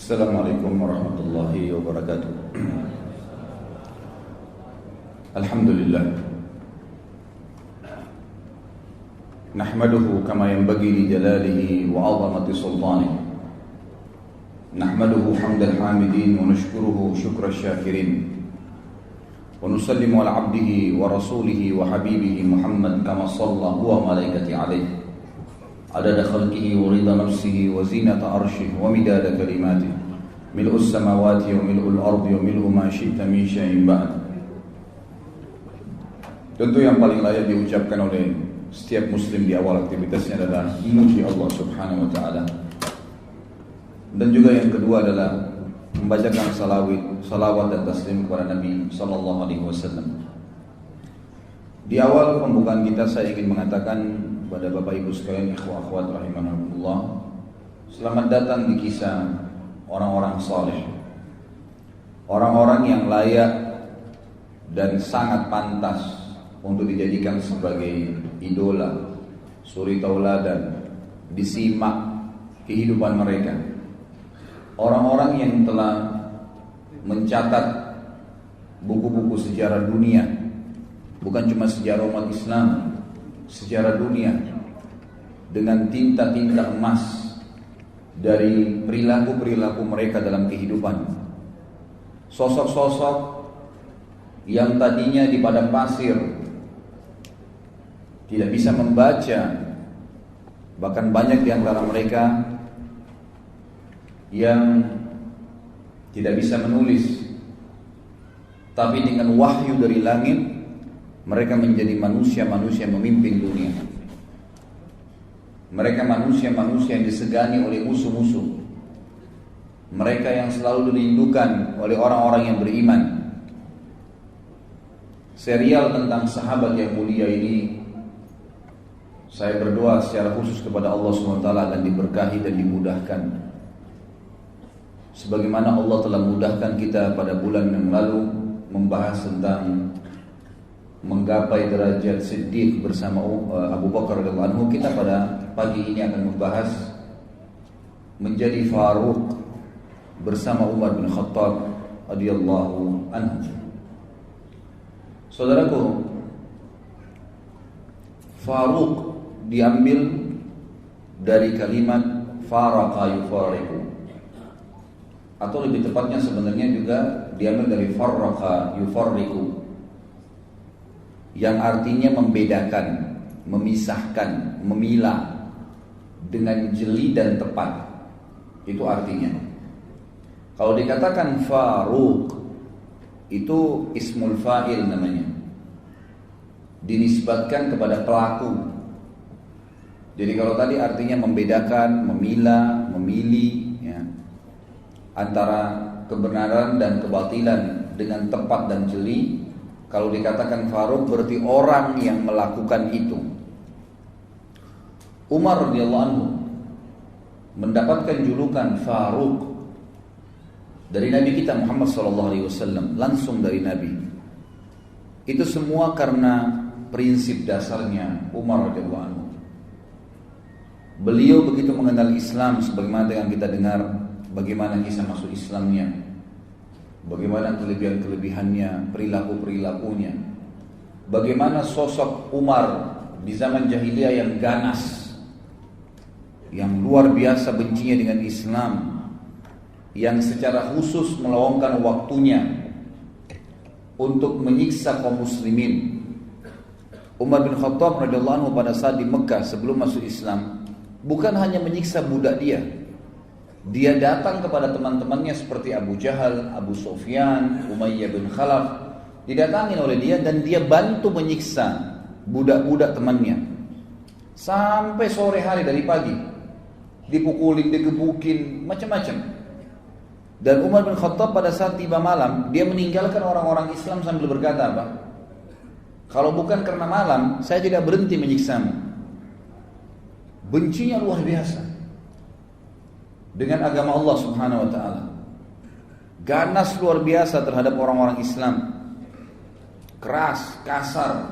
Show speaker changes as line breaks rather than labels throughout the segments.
Assalamualaikum warahmatullahi wabarakatuh. Alhamdulillah. Nahmaduhu kama yanbaghi li jalalihi wa 'azamati sultanihi. Nahmaduhu hamdal hamidin wa nashkuruhu shukra syakirin. Wa nusallimu ala 'abdihi wa rasulihi wa habibihi Muhammad kama shalla huwa malaikati 'alaihi. عدد خلقه ورضا نفسه وزينة عرشه ومداد كلماته ملء السماوات وملء الأرض وملء ما شئت من شيء بعد. Tentu yang paling layak diucapkan oleh setiap muslim di awal aktivitasnya adalah memuji Allah Subhanahu wa taala. Dan juga yang kedua adalah membacakan salawat dan taslim kepada Nabi sallallahu alaihi wasallam. Di awal pembukaan kita saya ingin mengatakan kepada Bapak Ibu sekalian, ikhwah akhwat rahimanallah, selamat datang di kisah orang-orang saleh, orang-orang yang layak dan sangat pantas untuk dijadikan sebagai idola, suri tauladan, disimak kehidupan mereka. Orang-orang yang telah mencatat buku-buku sejarah dunia, bukan cuma sejarah umat Islam, sejarah dunia, dengan tinta-tinta emas dari perilaku-perilaku mereka dalam kehidupan. Sosok-sosok yang tadinya di padang pasir tidak bisa membaca, bahkan banyak di antara mereka yang tidak bisa menulis, tapi dengan wahyu dari langit mereka menjadi manusia-manusia memimpin dunia. Mereka manusia-manusia yang disegani oleh musuh-musuh. Mereka yang selalu dirindukan oleh orang-orang yang beriman. Serial tentang sahabat yang mulia ini, saya berdoa secara khusus kepada Allah SWT akan diberkahi dan dimudahkan. Sebagaimana Allah telah mudahkan kita pada bulan yang lalu membahas tentang menggapai derajat Siddiq bersama Abu Bakar radhiyallahu anhu, kita pada pagi ini akan membahas menjadi Faruq bersama Umar bin Khattab radhiyallahu anhu. Saudaraku, Faruq diambil dari kalimat faraqa yufariqu, atau lebih tepatnya sebenarnya juga diambil dari farraqa yufarriqu, yang artinya membedakan, memisahkan, memilah dengan jeli dan tepat. Itu artinya. Kalau dikatakan Faruq, itu ismul fa'il namanya, dinisbatkan kepada pelaku. Jadi kalau tadi artinya membedakan, memilah, memilih ya, antara kebenaran dan kebatilan dengan tepat dan jeli. Kalau dikatakan Faruq berarti orang yang melakukan itu. Umar radhiyallahu anhu mendapatkan julukan Faruq dari Nabi kita Muhammad SAW, langsung dari Nabi. Itu semua karena prinsip dasarnya Umar radhiyallahu anhu. Beliau begitu mengenal Islam, sebagaimana yang kita dengar bagaimana kisah masuk Islamnya, bagaimana kelebihan-kelebihannya, perilaku-perilakunya, bagaimana sosok Umar di zaman jahiliyah yang ganas, yang luar biasa bencinya dengan Islam, yang secara khusus meluangkan waktunya untuk menyiksa kaum muslimin. Umar bin Khattab radhiyallahu anhu pada saat di Mekah sebelum masuk Islam, bukan hanya menyiksa budak dia datang kepada teman-temannya seperti Abu Jahal, Abu Sufyan, Umayyah bin Khalaf, didatangin oleh dia dan dia bantu menyiksa budak-budak temannya sampai sore hari, dari pagi dipukulin, digebukin, macam-macam. Dan Umar bin Khattab pada saat tiba malam, dia meninggalkan orang-orang Islam sambil berkata apa? Kalau bukan karena malam, saya tidak berhenti menyiksamu. Bencinya luar biasa dengan agama Allah Subhanahu wa taala. Ganas luar biasa terhadap orang-orang Islam. Keras, kasar.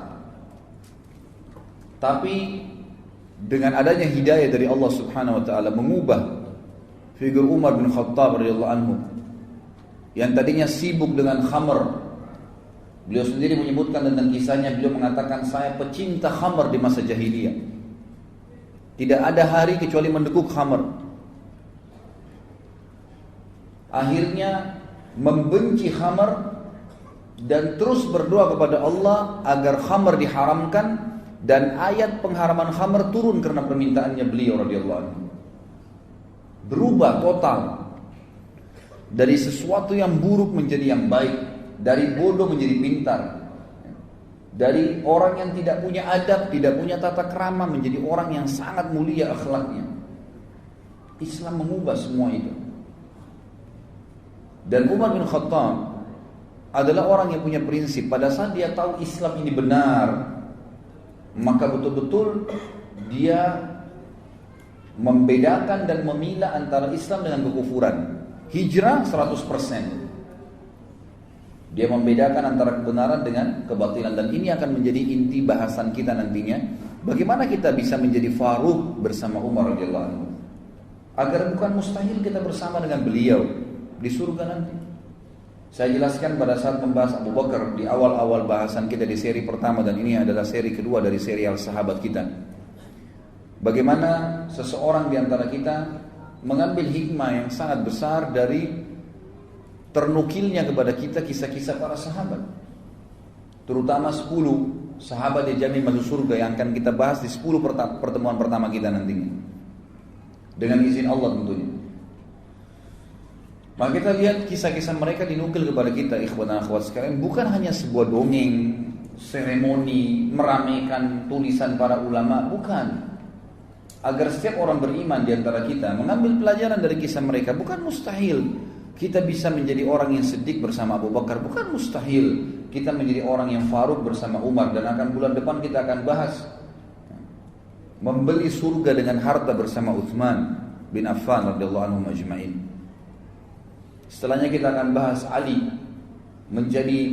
Tapi dengan adanya hidayah dari Allah Subhanahu wa taala mengubah figur Umar bin Khattab radhiyallahu anhu yang tadinya sibuk dengan khamr. Beliau sendiri menyebutkan tentang kisahnya, beliau mengatakan, saya pecinta khamr di masa jahiliyah. Tidak ada hari kecuali mendekuk khamr. Akhirnya membenci khamr dan terus berdoa kepada Allah agar khamr diharamkan, dan ayat pengharaman khamr turun karena permintaannya beliau radhiyallahu anhu. Berubah total dari sesuatu yang buruk menjadi yang baik, dari bodoh menjadi pintar, dari orang yang tidak punya adab, tidak punya tata krama menjadi orang yang sangat mulia akhlaknya. Islam mengubah semua itu. Dan Umar bin Khattab adalah orang yang punya prinsip. Pada saat dia tahu Islam ini benar, maka betul-betul dia membedakan dan memilah antara Islam dengan kekufuran. Hijrah 100%. Dia membedakan antara kebenaran dengan kebatilan, dan ini akan menjadi inti bahasan kita nantinya. Bagaimana kita bisa menjadi Faruq bersama Umar radhiyallahu anhu, agar bukan mustahil kita bersama dengan beliau di surga nanti. Saya jelaskan pada saat membahas Abu Bakar di awal-awal bahasan kita di seri pertama, dan ini adalah seri kedua dari serial sahabat kita. Bagaimana seseorang di antara kita mengambil hikmah yang sangat besar dari ternukilnya kepada kita kisah-kisah para sahabat, terutama 10 sahabat yang jamin masuk surga yang akan kita bahas di 10 pertemuan pertama kita nantinya, dengan izin Allah tentunya. Maka kita lihat kisah-kisah mereka dinukil kepada kita, ikhwan dan akhwat sekalian, bukan hanya sebuah dongeng, seremoni, meramaikan tulisan para ulama, bukan. Agar setiap orang beriman di antara kita mengambil pelajaran dari kisah mereka. Bukan mustahil kita bisa menjadi orang yang siddiq bersama Abu Bakar, bukan mustahil kita menjadi orang yang Faruq bersama Umar, dan akan bulan depan kita akan bahas membeli surga dengan harta bersama Utsman bin Affan radhiyallahu anhu majma'in. Setelahnya kita akan bahas Ali menjadi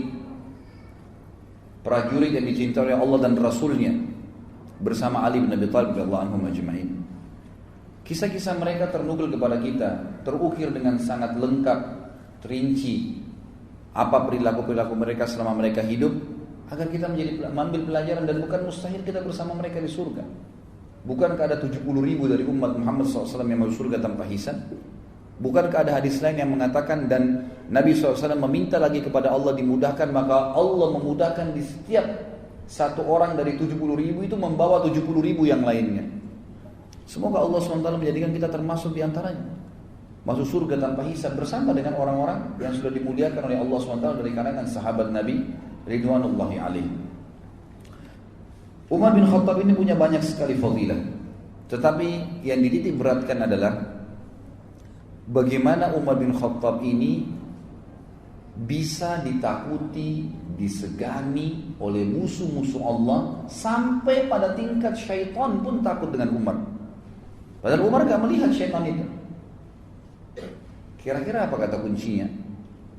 prajurit yang dicintai oleh Allah dan Rasulnya bersama Ali bin Abi Thalib radhiyallahu anhu majma'in. Kisah-kisah mereka ternukil kepada kita, terukir dengan sangat lengkap, terinci apa perilaku-perilaku mereka selama mereka hidup, agar kita mengambil pelajaran, dan bukan mustahil kita bersama mereka di surga. Bukankah ada 70.000 dari umat Muhammad SAW yang masuk surga tanpa hisab? Bukankah ada hadis lain yang mengatakan, dan Nabi SAW meminta lagi kepada Allah dimudahkan, maka Allah memudahkan di setiap satu orang dari 70.000 itu membawa 70.000 yang lainnya. Semoga Allah SWT menjadikan kita termasuk di antaranya, masuk surga tanpa hisab bersama dengan orang-orang yang sudah dimuliakan oleh Allah SWT dari kalangan sahabat Nabi ridwanullahi alaihi. Umar bin Khattab ini punya banyak sekali fadilah, tetapi yang dititik beratkan adalah bagaimana Umar bin Khattab ini bisa ditakuti, disegani oleh musuh-musuh Allah, sampai pada tingkat syaitan pun takut dengan Umar. Padahal Umar gak melihat syaitan itu. Kira-kira apa kata kuncinya?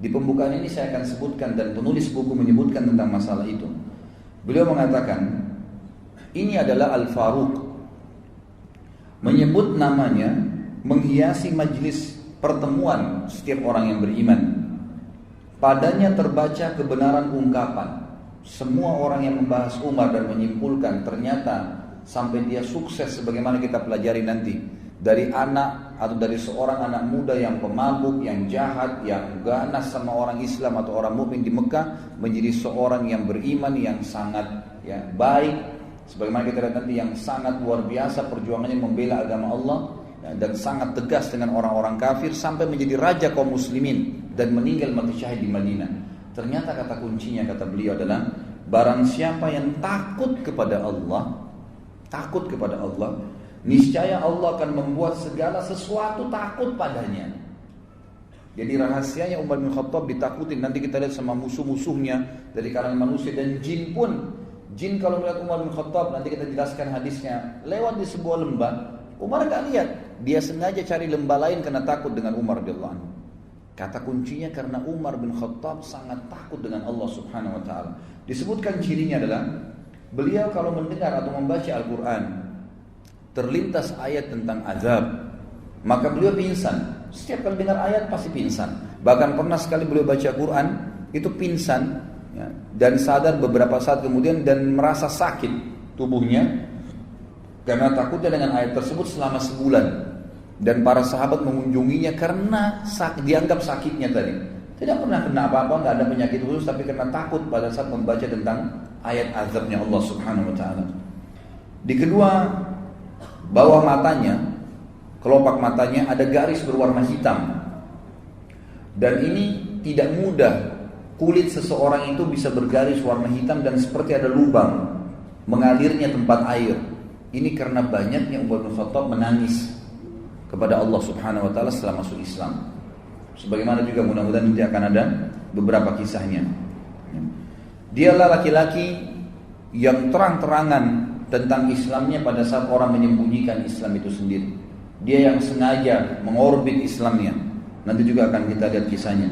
Di pembukaan ini saya akan sebutkan, dan penulis buku menyebutkan tentang masalah itu. Beliau mengatakan, ini adalah Al-Faruq. Menyebut namanya menghiasi majlis pertemuan setiap orang yang beriman. Padanya terbaca kebenaran ungkapan. Semua orang yang membahas Umar dan menyimpulkan, ternyata sampai dia sukses sebagaimana kita pelajari nanti, dari anak atau dari seorang anak muda yang pemabuk, yang jahat, yang ganas sama orang Islam atau orang mukmin di Mekah, menjadi seorang yang beriman, yang sangat baik, sebagaimana kita lihat nanti, yang sangat luar biasa perjuangannya membela agama Allah, dan sangat tegas dengan orang-orang kafir, sampai menjadi raja kaum muslimin dan meninggal mati syahid di Madinah. Ternyata kata kuncinya, kata beliau adalah, barang siapa yang takut kepada Allah, niscaya Allah akan membuat segala sesuatu takut padanya. Jadi rahasianya Umar bin Khattab ditakutin. Nanti kita lihat sama musuh-musuhnya dari kalangan manusia dan jin pun. Jin kalau melihat Umar bin Khattab, nanti kita jelaskan hadisnya, lewat di sebuah lembah, Umar gak lihat, dia sengaja cari lembah lain karena takut dengan Umar radhiyallahu anhu. Kata kuncinya karena Umar bin Khattab sangat takut dengan Allah Subhanahu wa taala. Disebutkan cirinya adalah beliau kalau mendengar atau membaca Al-Quran terlintas ayat tentang azab, maka beliau pingsan. Setiap kali dengar ayat pasti pingsan. Bahkan pernah sekali beliau baca Quran itu pingsan, ya, dan sadar beberapa saat kemudian dan merasa sakit tubuhnya karena takutnya dengan ayat tersebut selama sebulan. Dan para sahabat mengunjunginya karena dianggap sakitnya tadi. Tidak pernah kena apa-apa, nggak ada penyakit khusus, tapi karena takut pada saat membaca tentang ayat azabnya Allah Subhanahu Wa Taala. Di kedua bawah matanya, kelopak matanya ada garis berwarna hitam. Dan ini tidak mudah, kulit seseorang itu bisa bergaris warna hitam dan seperti ada lubang mengalirnya tempat air. Ini karena banyaknya Umar bin Khattab menangis kepada Allah Subhanahu Wa Taala setelah masuk Islam. Sebagaimana juga mudah-mudahan nanti akan ada beberapa kisahnya. Dialah laki-laki yang terang-terangan tentang Islamnya pada saat orang menyembunyikan Islam itu sendiri. Dia yang sengaja mengorbit Islamnya. Nanti juga akan kita lihat kisahnya.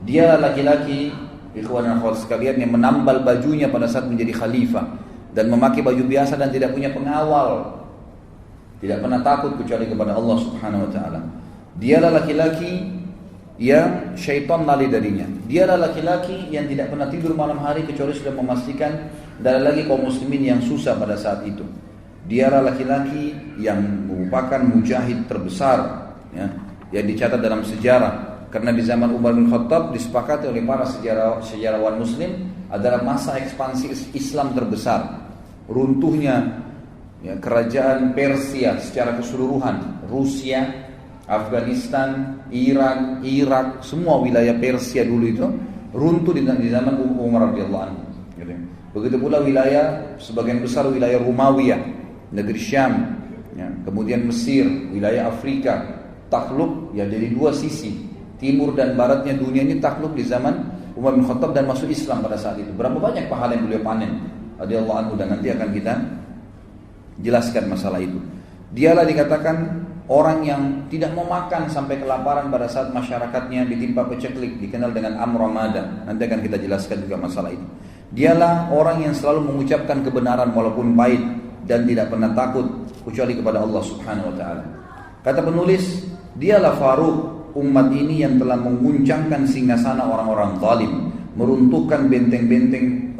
Dia laki-laki, ikhwan dan akhwat sekalian, yang menambal bajunya pada saat menjadi khalifah dan memakai baju biasa dan tidak punya pengawal. Tidak pernah takut kecuali kepada Allah Subhanahu Wa Taala. Dialah laki-laki yang syaitan lari darinya. Dialah laki-laki yang tidak pernah tidur malam hari kecuali sudah memastikan tidak ada lagi kaum muslimin yang susah pada saat itu. Dialah laki-laki yang merupakan mujahid terbesar, ya, yang dicatat dalam sejarah. Karena di zaman Umar bin Khattab disepakati oleh para sejarawan muslim adalah masa ekspansi Islam terbesar. Runtuhnya, ya, kerajaan Persia secara keseluruhan, Rusia, Afghanistan, Iran, Irak, semua wilayah Persia dulu itu runtuh di zaman Umar radhiyallahu anhu. Begitu pula wilayah sebagian besar wilayah Romawiya, negeri Syam, ya, kemudian Mesir, wilayah Afrika takluk, ya, jadi dua sisi, timur dan baratnya dunia ini takluk di zaman Umar bin Khattab dan masuk Islam pada saat itu. Berapa banyak pahala yang beliau panen radhiyallahu anhu, dan nanti akan kita jelaskan masalah itu. Dialah dikatakan orang yang tidak mau makan sampai kelaparan pada saat masyarakatnya ditimpa paceklik, dikenal dengan Amramada. Nanti akan kita jelaskan juga masalah itu. Dialah orang yang selalu mengucapkan kebenaran walaupun pahit dan tidak pernah takut kecuali kepada Allah Subhanahu Wa Taala. Kata penulis, dialah Faruq umat ini yang telah mengguncangkan singgasana orang-orang zalim, meruntuhkan benteng-benteng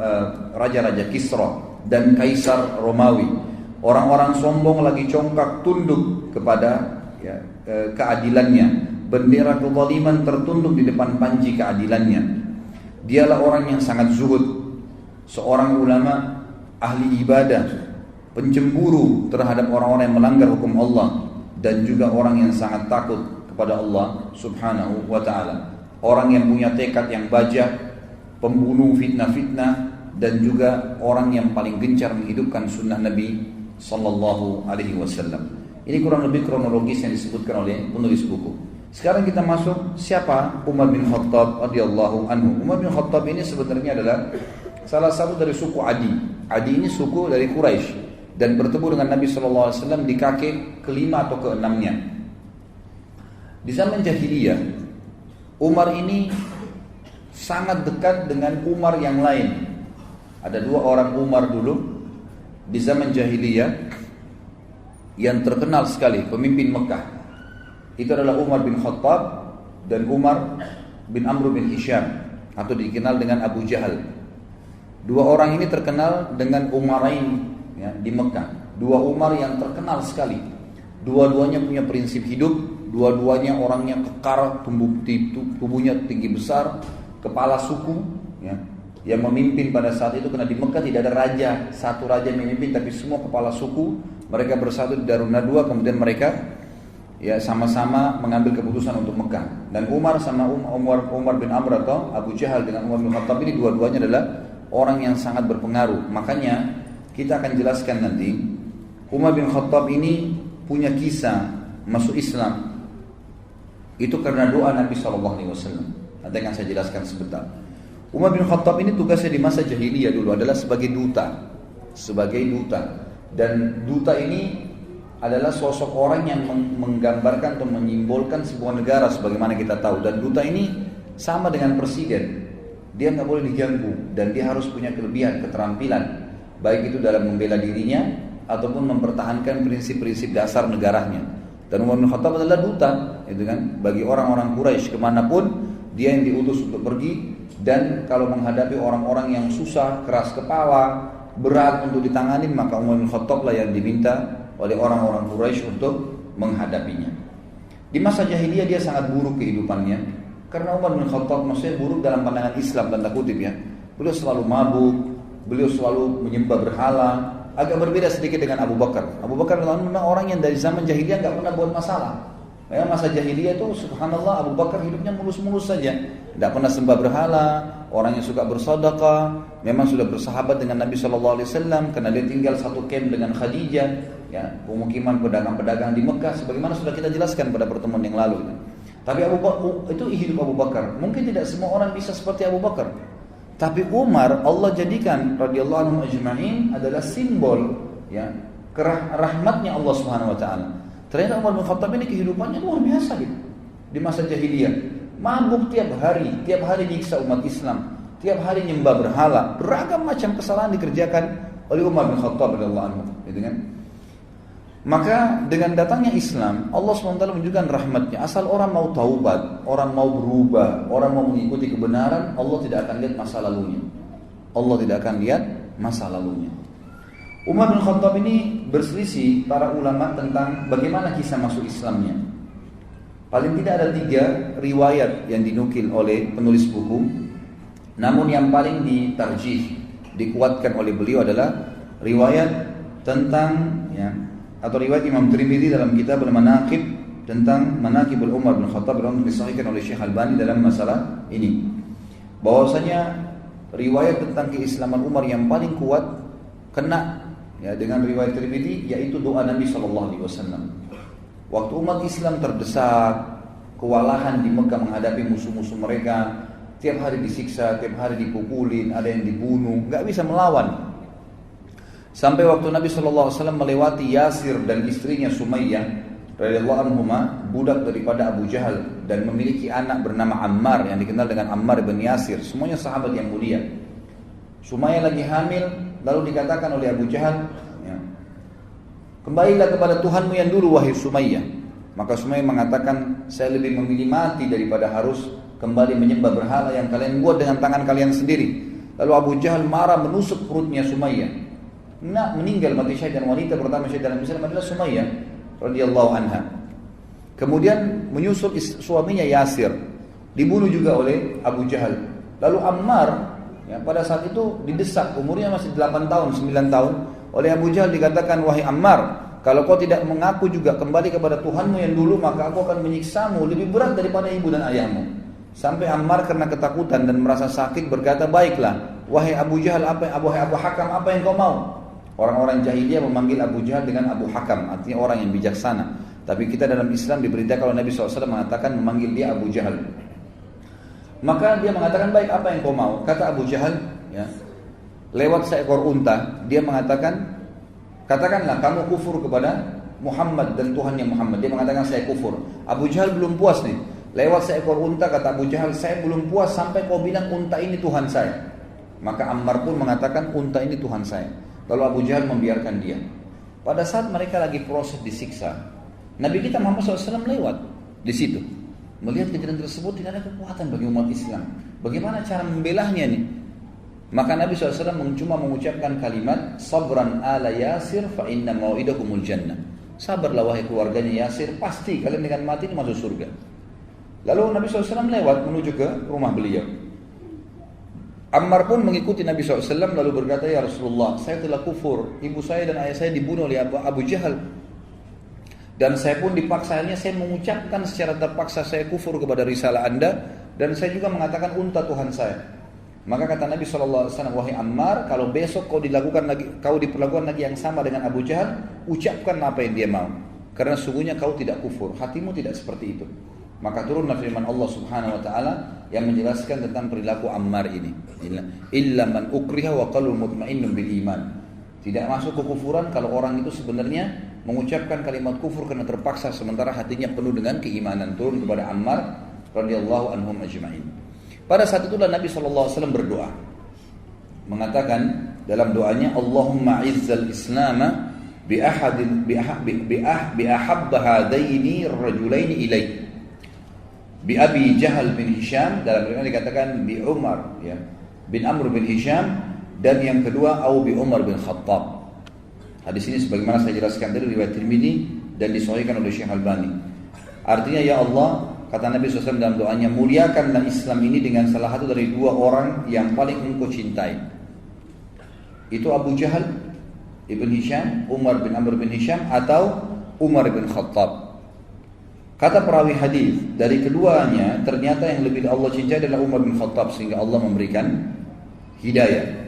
raja-raja Kisra dan Kaisar Romawi. Orang-orang sombong lagi congkak tunduk kepada, ya, keadilannya. Bendera kezaliman tertunduk di depan panji keadilannya. Dialah orang yang sangat zuhud, seorang ulama, ahli ibadah, pencemburu terhadap orang-orang yang melanggar hukum Allah, dan juga orang yang sangat takut kepada Allah Subhanahu Wa Taala. Orang yang punya tekad yang baja, pembunuh fitnah-fitnah, dan juga orang yang paling gencar menghidupkan sunnah Nabi Sallallahu Alaihi Wasallam. Ini kurang lebih kronologis yang disebutkan oleh penulis buku. Sekarang kita masuk, siapa Umar bin Khattab radhiyallahu anhu. Umar bin Khattab ini sebenarnya adalah salah satu dari suku Adi. Adi ini suku dari Quraisy dan bertemu dengan Nabi Sallallahu Alaihi Wasallam di kakek kelima atau keenamnya. Di zaman jahiliyah, Umar ini sangat dekat dengan Umar yang lain. Ada dua orang Umar dulu di zaman jahiliyah yang terkenal sekali, pemimpin Mekah. Itu adalah Umar bin Khattab dan Umar bin Amr bin Hisham, atau dikenal dengan Abu Jahal. Dua orang ini terkenal dengan Umarain, ya, di Mekah. Dua Umar yang terkenal sekali. Dua-duanya punya prinsip hidup, dua-duanya orangnya kekar, tubuhnya tinggi besar, kepala suku, ya, yang memimpin pada saat itu. Karena di Mekah tidak ada raja, satu raja yang memimpin, tapi semua kepala suku. Mereka bersatu di Darun Nadwa, kemudian mereka, ya, sama-sama mengambil keputusan untuk Mekah. Dan Umar sama Umar bin Amr atau Abu Jahal dengan Umar bin Khattab ini dua-duanya adalah orang yang sangat berpengaruh. Makanya kita akan jelaskan nanti, Umar bin Khattab ini punya kisah masuk Islam itu karena doa Nabi SAW. Nanti akan saya jelaskan sebentar. Umar bin Khattab ini tugasnya di masa jahiliyah dulu adalah sebagai duta. Dan duta ini adalah sosok orang yang menggambarkan atau menyimbolkan sebuah negara sebagaimana kita tahu. Dan duta ini sama dengan presiden, dia nggak boleh diganggu dan dia harus punya kelebihan, keterampilan, baik itu dalam membela dirinya ataupun mempertahankan prinsip-prinsip dasar negaranya. Dan Umar bin Khattab adalah duta, gitu kan, bagi orang-orang Quraisy kemanapun dia yang diutus untuk pergi. Dan kalau menghadapi orang-orang yang susah, keras kepala, berat untuk ditangani, maka Umar bin Khattab lah yang diminta oleh orang-orang Quraisy untuk menghadapinya. Di masa jahiliyah dia sangat buruk kehidupannya, karena Umar bin Khattab maksudnya buruk dalam pandangan Islam tanda kutip ya. Beliau selalu mabuk, beliau selalu menyembah berhala. Agak berbeda sedikit dengan Abu Bakar. Abu Bakar memang orang yang dari zaman jahiliyah nggak pernah buat masalah. Memang masa jahiliyah itu subhanallah Abu Bakar hidupnya mulus-mulus saja, tidak pernah sembah berhala, orang yang suka bersedekah, memang sudah bersahabat dengan Nabi SAW karena dia tinggal satu camp dengan Khadijah, ya, pemukiman pedagang-pedagang di Mekah, sebagaimana sudah kita jelaskan pada pertemuan yang lalu. Tapi Abu Bakar itu hidup Abu Bakar. Mungkin tidak semua orang bisa seperti Abu Bakar. Tapi Umar Allah jadikan radhiyallahu anhu ajma'in adalah simbol ya rahmatnya Allah Subhanahu wa taala. Ternyata Umar bin Khattab ini kehidupannya luar biasa gitu. Di masa jahiliyah, mabuk tiap hari nyiksa umat Islam, tiap hari nyembah berhala, beragam macam kesalahan dikerjakan oleh Umar bin Khattab radhiyallahu anhu, gitu kan? Maka dengan datangnya Islam, Allah SWT menunjukkan rahmatnya. Asal orang mau taubat, orang mau berubah, orang mau mengikuti kebenaran, Allah tidak akan lihat masa lalunya. Allah tidak akan lihat masa lalunya. Umar bin Khattab ini berselisih para ulama tentang bagaimana kisah masuk Islamnya. Paling tidak ada 3 riwayat yang dinukil oleh penulis buku. Namun yang paling ditarjih, dikuatkan oleh beliau adalah riwayat tentang ya, atau riwayat Imam Tirmidzi dalam kitab Al-Manaqib tentang Manaqibul Umar bin Khattab yang disahihkan oleh Syekh Albani dalam masalah ini. Bahwasanya riwayat tentang keislaman Umar yang paling kuat kena ya dengan riwayat Tirmidzi, yaitu doa Nabi SAW. Waktu umat Islam terdesak, kewalahan di Mekah menghadapi musuh-musuh mereka, tiap hari disiksa, tiap hari dipukulin, ada yang dibunuh, nggak bisa melawan. Sampai waktu Nabi SAW melewati Yasir dan istrinya Sumayyah radhiyallahu anhuma, budak daripada Abu Jahal, dan memiliki anak bernama Ammar yang dikenal dengan Ammar bin Yasir, semuanya sahabat yang mulia. Sumayyah lagi hamil, lalu dikatakan oleh Abu Jahal, ya, kembalilah kepada Tuhanmu yang dulu wahai Sumayyah. Maka Sumayyah mengatakan, saya lebih memilih mati daripada harus kembali menyembah berhala yang kalian buat dengan tangan kalian sendiri. Lalu Abu Jahal marah menusuk perutnya Sumayyah. Meninggal mati syahid, dan wanita pertama syahid dalam Islam adalah Sumayyah radhiyallahu anha. Kemudian menyusul suaminya Yasir, dibunuh juga oleh Abu Jahal. Lalu Ammar ya, pada saat itu didesak, umurnya masih 8 tahun, 9 tahun, oleh Abu Jahal dikatakan, wahai Ammar, kalau kau tidak mengaku juga kembali kepada Tuhanmu yang dulu, maka aku akan menyiksamu lebih berat daripada ibu dan ayahmu. Sampai Ammar karena ketakutan dan merasa sakit berkata, baiklah, wahai Abu Jahal, wahai Abu Hakam, apa yang kau mau? Orang-orang jahiliyah memanggil Abu Jahal dengan Abu Hakam, artinya orang yang bijaksana. Tapi kita dalam Islam diberitakan kalau Nabi SAW mengatakan memanggil dia Abu Jahal. Maka dia mengatakan, baik, apa yang kau mau? Kata Abu Jahal, ya, lewat seekor unta, dia mengatakan, katakanlah kamu kufur kepada Muhammad dan Tuhannya Muhammad. Dia mengatakan, saya kufur. Abu Jahal belum puas nih. Lewat seekor unta, kata Abu Jahal, saya belum puas sampai kau bilang unta ini Tuhan saya. Maka Ammar pun mengatakan, unta ini Tuhan saya. Lalu Abu Jahal membiarkan dia. Pada saat mereka lagi proses disiksa, Nabi kita Muhammad SAW lewat di situ. Melihat kejadian tersebut, tidak ada kekuatan bagi umat Islam. Bagaimana cara membelahnya nih? Maka Nabi SAW cuma mengucapkan kalimat, sabran ala Yasir fa inna mau'idakumul jannah. Sabarlah wahai keluarganya Yasir, pasti kalian dengan mati ini masuk surga. Lalu Nabi SAW lewat menuju ke rumah beliau. Ammar pun mengikuti Nabi SAW lalu berkata, ya Rasulullah, saya telah kufur, ibu saya dan ayah saya dibunuh oleh Abu Jahal, dan saya pun dipaksa, akhirnya saya mengucapkan secara terpaksa saya kufur kepada risalah anda, dan saya juga mengatakan unta Tuhan saya. Maka kata Nabi SAW, wahai Ammar, kalau besok kau diperlakukan lagi yang sama dengan Abu Jahal, ucapkan apa yang dia mau, karena sungguhnya kau tidak kufur, hatimu tidak seperti itu. Maka turunlah firman Allah Subhanahu wa taala yang menjelaskan tentang perilaku Ammar ini. Illa man ukriha wa qalbu mutmainnun bil iman. Tidak masuk kekufuran kalau orang itu sebenarnya mengucapkan kalimat kufur karena terpaksa sementara hatinya penuh dengan keimanan. Turun kepada Ammar radhiyallahu anhum ajma'in. Pada saat itulah Nabi SAW berdoa, mengatakan dalam doanya, Allahumma izzal islama bi ahabba hadaini rajulaini ilai. Bi Abi Jahal bin Hisham, dalam riwayat dikatakan bi Umar ya, bin Amr bin Hisham, dan yang kedua au bi Umar bin Khattab. Hadis ini sebagaimana saya jelaskan dari riwayat Tirmidzi dan disahihkan oleh Syekh Albani. Artinya, ya Allah, kata Nabi SAW dalam doanya, muliakanlah Islam ini dengan salah satu dari dua orang yang paling engkau cintai. Itu Abu Jahal ibn Hisham, Umar bin Amr bin Hisham, atau Umar bin Khattab. Kata perawi hadis, dari keduanya ternyata yang lebih Allah cintai adalah Umar bin Khattab, sehingga Allah memberikan hidayah.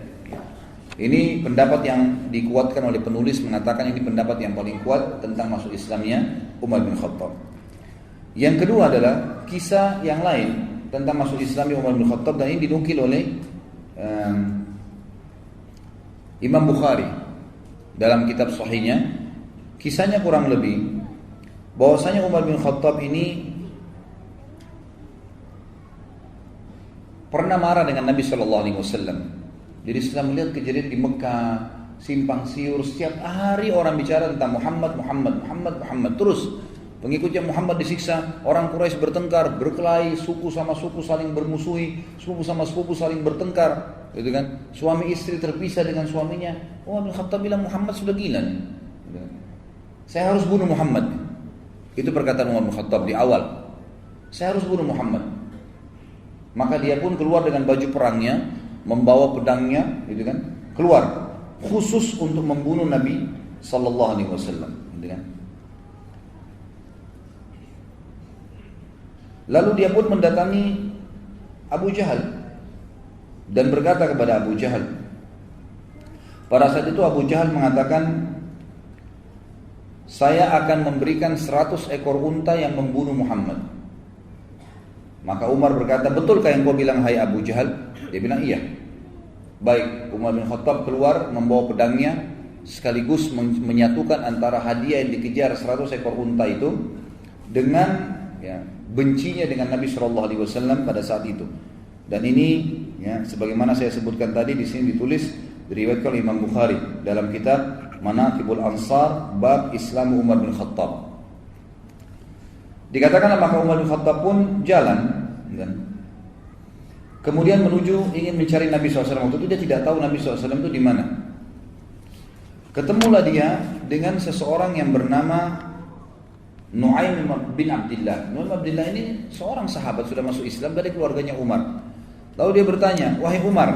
Ini pendapat yang dikuatkan oleh penulis, mengatakan ini pendapat yang paling kuat tentang masuk Islamnya Umar bin Khattab. Yang kedua adalah kisah yang lain tentang masuk Islamnya Umar bin Khattab, dan ini dinukil oleh Imam Bukhari dalam kitab Sahihnya. Kisahnya kurang lebih bahwasanya Umar bin Khattab ini pernah marah dengan Nabi SAW. Jadi setelah melihat kejadian di Mekah, simpang siur, setiap hari orang bicara tentang Muhammad, terus pengikutnya Muhammad disiksa, orang Quraisy bertengkar, berkelahi, suku sama suku saling bermusuhi, sepupu sama sepupu saling bertengkar, gitu kan? Suami istri terpisah dengan suaminya. Umar bin Khattab bilang, Muhammad sudah gila nih. Saya harus bunuh Muhammad. Itu perkataan Umar bin Khattab di awal. Saya harus bunuh Muhammad. Maka dia pun keluar dengan baju perangnya, membawa pedangnya, gitu kan? Keluar khusus untuk membunuh Nabi sallallahu alaihi wasallam, gitu kan? Lalu dia pun mendatangi Abu Jahal dan berkata kepada Abu Jahal. Pada saat itu Abu Jahal mengatakan, saya akan memberikan 100 ekor unta yang membunuh Muhammad. Maka Umar berkata, betulkah yang kau bilang hai Abu Jahal? Dia bilang iya. Baik, Umar bin Khattab keluar membawa pedangnya, sekaligus menyatukan antara hadiah yang dikejar 100 ekor unta itu dengan bencinya dengan Nabi SAW pada saat itu. Dan ini sebagaimana saya sebutkan tadi, di sini ditulis, diriwayatkan oleh Imam Bukhari dalam kitab Manaqibul Ansar bab Islam Umar bin Khattab. Dikatakanlah maka Umar bin Khattab pun jalan, kemudian menuju ingin mencari Nabi SAW. Waktu itu dia tidak tahu Nabi SAW itu di mana. Ketemulah dia dengan seseorang yang bernama Nu'aim bin Abdillah. Nu'aim bin Abdillah ini seorang sahabat, sudah masuk Islam dari keluarganya Umar. Lalu dia bertanya, wahai Umar,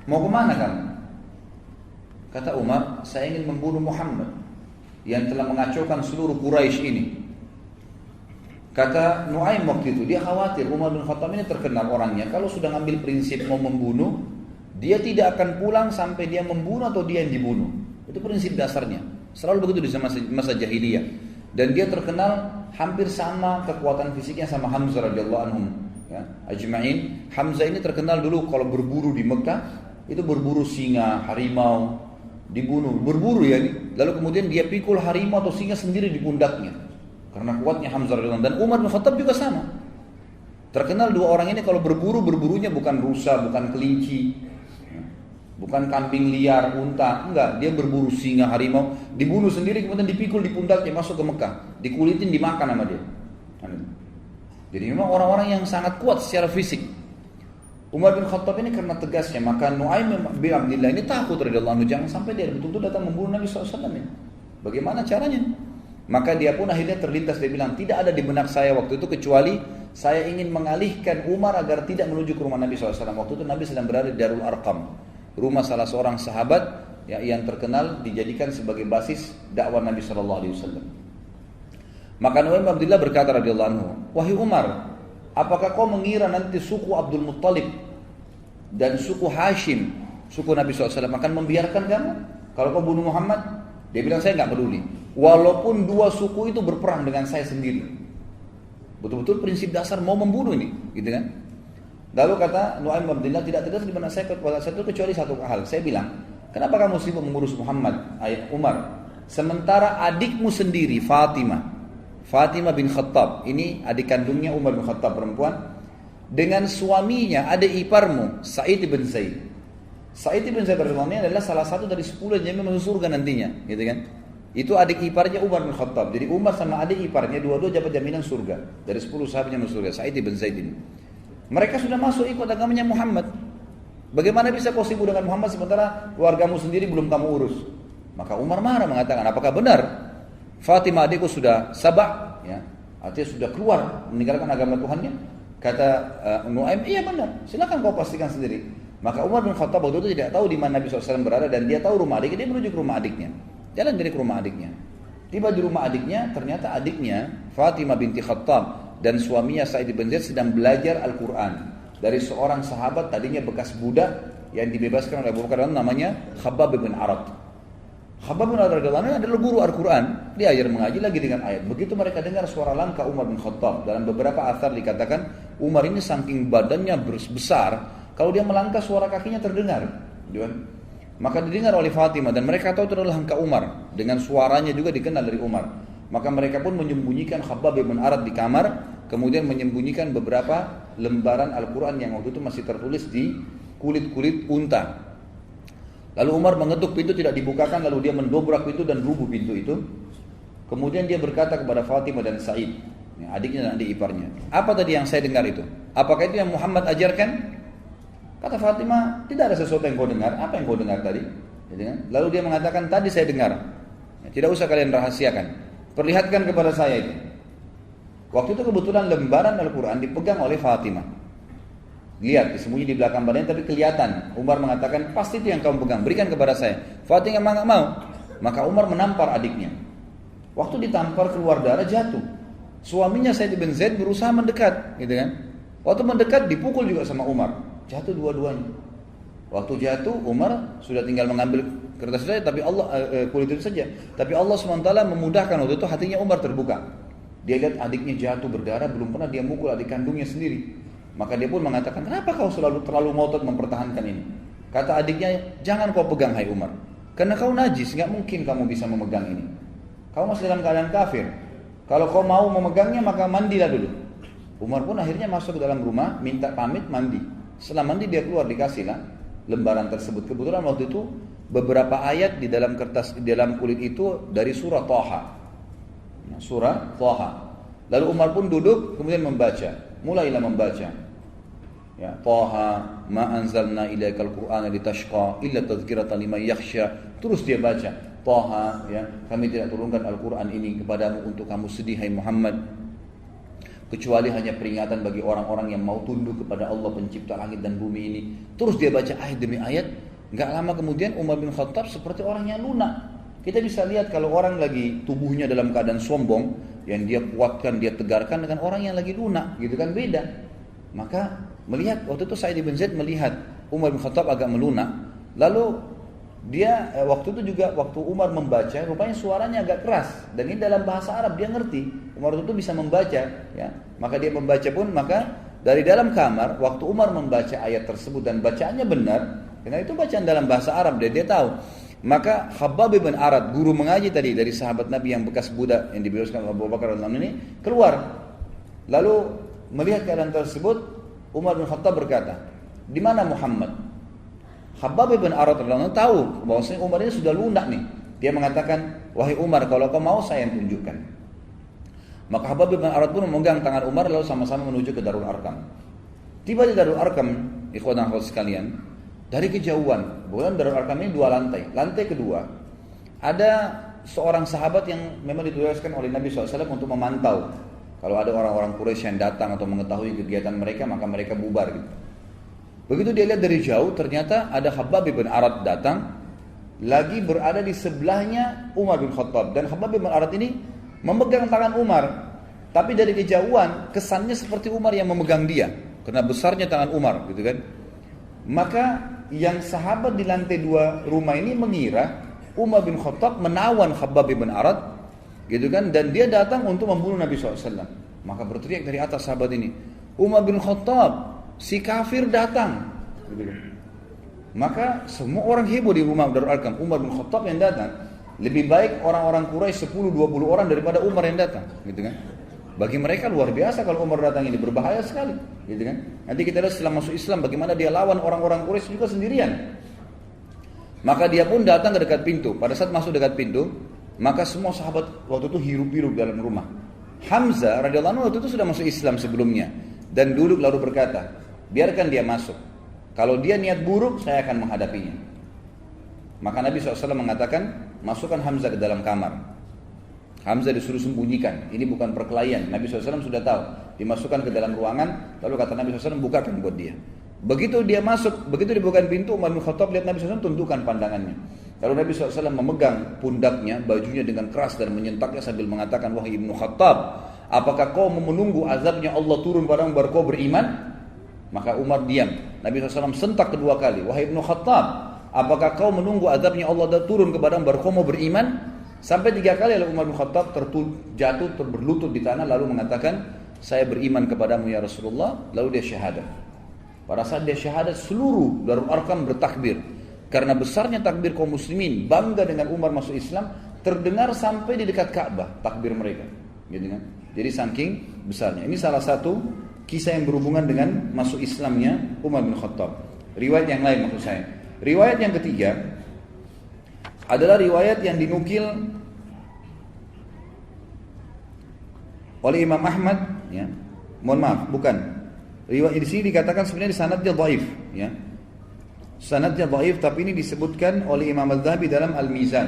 mau kemana kamu? Kata Umar, saya ingin membunuh Muhammad yang telah mengacaukan seluruh Quraisy ini. Kata Nu'aim waktu itu, dia khawatir Umar bin Khattab ini terkenal orangnya, kalau sudah ngambil prinsip mau membunuh, dia tidak akan pulang sampai dia membunuh atau dia yang dibunuh. Itu prinsip dasarnya. Selalu begitu di masa jahiliyah. Dan dia terkenal hampir sama kekuatan fisiknya sama Hamzah radhiyallahu anhum. Ajma'in. Hamzah ini terkenal dulu kalau berburu di Mekah, itu berburu singa, harimau, dibunuh, berburu ya. Lalu kemudian dia pikul harimau atau singa sendiri di pundaknya. Karena kuatnya Hamzah radhiyallahu anhu. Dan Umar bin Khattab juga sama. Terkenal dua orang ini kalau berburunya bukan rusa, bukan kelinci, bukan kambing liar, unta, enggak, dia berburu singa, harimau, dibunuh sendiri kemudian dipikul di pundaknya masuk ke Mekah, dikulitin dimakan sama dia. Jadi memang orang-orang yang sangat kuat secara fisik. Umar bin Khattab ini karena tegasnya, maka Nu'aim bin Abdillah ini takut radhiyallahu anhu, jangan sampai dia betul-betul datang membunuh Nabi SAW ini. Bagaimana caranya? Maka dia pun akhirnya terlintas, dia bilang, tidak ada di benak saya waktu itu kecuali saya ingin mengalihkan Umar agar tidak menuju ke rumah Nabi SAW. Waktu itu Nabi sedang berada di Darul Arqam, rumah salah seorang sahabat yang terkenal dijadikan sebagai basis dakwah Nabi SAW. Maka Nu'aim bin Abdillah berkata radhiyallahu anhu, wahai Umar, apakah kau mengira nanti suku Abdul Muttalib dan suku Hashim, suku Nabi SAW akan membiarkan kamu kalau kau bunuh Muhammad? Dia bilang, saya nggak peduli, walaupun dua suku itu berperang dengan saya sendiri. Betul-betul prinsip dasar mau membunuh ini, gitu kan? Lalu kata Nu'aim bin Abdillah, tidak terdapat di mana saya kecuali satu hal. Saya bilang, kenapa kamu sibuk mengurus Muhammad, Umar, sementara adikmu sendiri Fatimah bin Khattab, ini adik kandungnya Umar bin Khattab perempuan, dengan suaminya adik iparmu Sa'id bin Zaid. Sa'id bin Zaid radhiyallahu anhu adalah salah satu dari 10 yang masuk surga nantinya, gitu kan? Itu adik iparnya Umar bin Khattab. Jadi Umar sama adik iparnya dua-dua dapat jaminan surga. Dari 10 sahabatnya masuk surga, Sa'id bin Zaid ini. Mereka sudah masuk ikut agamanya Muhammad. Bagaimana bisa kau sibuk dengan Muhammad sementara keluargamu sendiri belum kamu urus? Maka Umar marah mengatakan, apakah benar Fatimah adikku sudah sabah, ya, artinya sudah keluar meninggalkan agama Tuhannya? Kata Nuaim, iya benar, silakan kau pastikan sendiri. Maka Umar bin Khattab waktu itu tidak tahu di mana Nabi SAW berada dan dia tahu rumah adiknya, dia menuju ke rumah adiknya. Jalan dari ke rumah adiknya. Tiba di rumah adiknya, ternyata adiknya Fatimah binti Khattab dan suaminya Sa'id bin Zaid sedang belajar Al-Quran dari seorang sahabat tadinya bekas budak yang dibebaskan oleh Abu Bakar, namanya Khabbab bin Arad. Khabbab bin Arad adalah guru Al-Quran, dia ajar mengaji lagi dengan ayat. Begitu mereka dengar suara langkah Umar bin Khattab, dalam beberapa athar dikatakan Umar ini saking badannya besar, kalau dia melangkah suara kakinya terdengar, gitu kan? Maka didengar oleh Fatimah dan mereka tahu itu adalah langkah Umar, dengan suaranya juga dikenal dari Umar. Maka mereka pun menyembunyikan Khabbab bin Arad di kamar, kemudian menyembunyikan beberapa lembaran Al-Quran yang waktu itu masih tertulis di kulit-kulit unta. Lalu Umar mengetuk pintu, tidak dibukakan, lalu dia mendobrak pintu dan rubuh pintu itu. Kemudian dia berkata kepada Fatimah dan Sa'id, adiknya dan adik iparnya, apa tadi yang saya dengar itu? Apakah itu yang Muhammad ajarkan? Kata Fatimah, tidak ada sesuatu yang kau dengar. Apa yang kau dengar tadi? Lalu dia mengatakan, tadi saya dengar. Tidak usah kalian rahasiakan. Perlihatkan kepada saya itu. Waktu itu kebetulan lembaran Al-Quran dipegang oleh Fatimah. Lihat, disembunyi di belakang badannya tapi kelihatan. Umar mengatakan, pasti itu yang kamu pegang, berikan kepada saya. Fatimah nggak mau. Maka Umar menampar adiknya. Waktu ditampar keluar darah, jatuh. Suaminya Sa'id bin Zaid berusaha mendekat, gitu kan? Waktu mendekat dipukul juga sama Umar. Jatuh dua-duanya. Waktu jatuh Umar sudah tinggal mengambil kertas saja, tapi Allah kulit itu saja. Tapi Allah SWT memudahkan waktu itu hatinya Umar terbuka. Dia lihat adiknya jatuh berdarah, belum pernah dia mukul adik kandungnya sendiri. Maka dia pun mengatakan, kenapa kau terlalu ngotot mempertahankan ini? Kata adiknya, jangan kau pegang hai Umar, karena kau najis, nggak mungkin kamu bisa memegang ini. Kau masih dalam keadaan kafir. Kalau kau mau memegangnya maka mandilah dulu. Umar pun akhirnya masuk ke dalam rumah, minta pamit mandi. Setelah mandi dia keluar, dikasihlah lembaran tersebut. Kebetulan waktu itu beberapa ayat di dalam kertas, di dalam kulit itu dari surah Thaha. Surah Thaha. Lalu Umar pun duduk kemudian membaca. Mulailah membaca. Ya, Thaha ma anzalna ilaikal qur'ana litashqa illa tadhkiratan liman yakhsha. Terus dia baca. Thaha, ya, kami tidak turunkan Al-Quran ini kepadamu untuk kamu sedih hai Muhammad, kecuali hanya peringatan bagi orang-orang yang mau tunduk kepada Allah pencipta langit dan bumi ini. Terus dia baca ayat demi ayat. Gak lama kemudian Umar bin Khattab seperti orang yang lunak. Kita bisa lihat kalau orang lagi tubuhnya dalam keadaan sombong, yang dia kuatkan, dia tegarkan, dengan orang yang lagi lunak, gitu kan, beda. Maka melihat waktu itu Sa'id bin Zaid melihat Umar bin Khattab agak melunak. Lalu dia waktu itu juga waktu Umar membaca, rupanya suaranya agak keras dan ini dalam bahasa Arab, dia ngerti. Umar itu bisa membaca, ya. Maka dia membaca pun, maka dari dalam kamar waktu Umar membaca ayat tersebut dan bacaannya benar, karena itu bacaan dalam bahasa Arab, dia tahu. Maka Khabbab bin Arad, guru mengaji tadi dari sahabat Nabi yang bekas budak yang dibebaskan oleh Abu Bakar radhiyallahu anhu ini, keluar. Lalu melihat keadaan tersebut, Umar bin Khattab berkata, "Di mana Muhammad?" Khabbab bin Arad radhiyallahu anhu tahu bahwasanya Umar ini sudah lunak nih. Dia mengatakan, "Wahai Umar, kalau kau mau saya yang tunjukkan." Maka Khabbab bin Arad pun memegang tangan Umar lalu sama-sama menuju ke Darul Arqam. Tiba di Darul Arqam, ikhwan dan akhwat sekalian, dari kejauhan, bukan Darul Arqam ini 2 lantai. Lantai kedua ada seorang sahabat yang memang ditugaskan oleh Nabi SAW untuk memantau. Kalau ada orang-orang Quraisy yang datang atau mengetahui kegiatan mereka, maka mereka bubar gitu. Begitu dia lihat dari jauh, ternyata ada Khabbab bin Arad datang, lagi berada di sebelahnya Umar bin Khattab. Dan Khabbab bin Arad ini memegang tangan Umar, tapi dari kejauhan kesannya seperti Umar yang memegang dia, karena besarnya tangan Umar, gitu kan. Maka yang sahabat di lantai 2 rumah ini mengira Umar bin Khattab menawan Khabbab bin Arad, gitu kan, dan dia datang untuk membunuh Nabi SAW. Maka berteriak dari atas sahabat ini, Umar bin Khattab, si kafir datang, gitu kan. Maka semua orang heboh di rumah Darul Arqam. Umar bin Khattab yang datang, lebih baik orang-orang Quraisy 10-20 orang daripada Umar yang datang, gitu kan. Bagi mereka luar biasa kalau Umar datang, ini berbahaya sekali, gitu kan. Nanti kita lihat setelah masuk Islam bagaimana dia lawan orang-orang Quraisy juga sendirian. Maka dia pun datang ke dekat pintu. Pada saat masuk dekat pintu, Maka semua sahabat waktu itu hirup-hirup dalam rumah. Hamzah radhiyallahu anhu waktu itu sudah masuk Islam sebelumnya dan duduk lalu berkata, biarkan dia masuk. Kalau dia niat buruk, saya akan menghadapinya. Maka Nabi SAW mengatakan, masukkan Hamzah ke dalam kamar. Hamzah disuruh sembunyikan. Ini bukan perkelahian. Nabi SAW sudah tahu. Dimasukkan ke dalam ruangan. Lalu kata Nabi SAW, bukakan buat dia. Begitu dia masuk, begitu dibukakan pintu, Umar bin Khattab lihat Nabi SAW, tundukkan pandangannya. Lalu Nabi SAW memegang pundaknya, bajunya dengan keras dan menyentaknya sambil mengatakan, wahai Ibnu Khattab, apakah kau menunggu azabnya Allah turun padamu baru kau beriman? Maka Umar diam. Nabi SAW sentak kedua kali, wahai Ibnu Khattab, apakah kau menunggu azabnya Allah turun kepadamu baru kau mau beriman? Sampai 3 kali lalu Umar bin Khattab jatuh berlutut di tanah lalu mengatakan, saya beriman kepadamu ya Rasulullah. Lalu dia syahadat. Pada saat dia syahadat, seluruh Darul Arqam bertakbir. Karena besarnya takbir kaum muslimin, bangga dengan Umar masuk Islam, terdengar sampai di dekat Ka'bah takbir mereka. Gitu kan? Jadi saking besarnya. Ini salah satu kisah yang berhubungan dengan masuk Islamnya Umar bin Khattab. Riwayat yang lain maksud saya. Riwayat yang ketiga adalah riwayat yang dinukil oleh Imam Ahmad, ya. Mohon maaf, bukan. Riwayat di sini dikatakan sebenarnya di sanadnya dhaif, ya. Sanadnya dhaif, tapi ini disebutkan oleh Imam Az-Zahabi dalam Al-Mizan.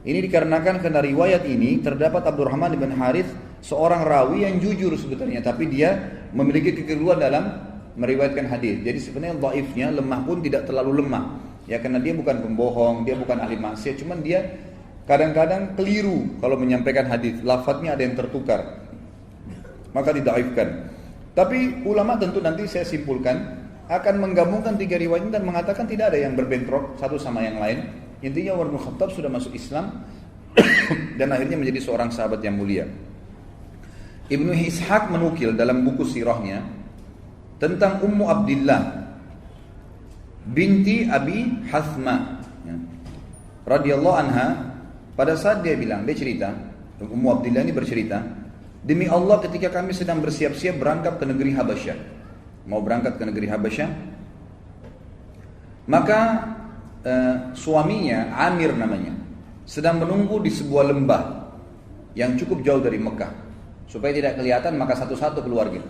Ini dikarenakan karena riwayat ini terdapat Abdurrahman bin Harith, seorang rawi yang jujur sebetulnya, tapi dia memiliki kekeliruan dalam meriwayatkan hadis. Jadi sebenarnya dhaifnya, lemah pun tidak terlalu lemah. Ya karena dia bukan pembohong, dia bukan ahli maksiat, cuman dia kadang-kadang keliru kalau menyampaikan hadis, lafadznya ada yang tertukar, maka didhaifkan. Tapi ulama tentu nanti saya simpulkan akan menggabungkan 3 riwayat ini dan mengatakan tidak ada yang berbentrok satu sama yang lain. Intinya Umar bin Khattab sudah masuk Islam dan akhirnya menjadi seorang sahabat yang mulia. Ibnu Ishaq menukil dalam buku sirahnya tentang Ummu Abdillah binti Abi Hathma, ya, radhiyallahu anha. Pada saat dia cerita, Ummu Abdillah ini bercerita, demi Allah ketika kami sedang bersiap-siap berangkat ke negeri Habasyah, mau berangkat ke negeri Habasyah, maka suaminya Amir namanya sedang menunggu di sebuah lembah yang cukup jauh dari Mekah supaya tidak kelihatan, maka satu-satu keluar gitu.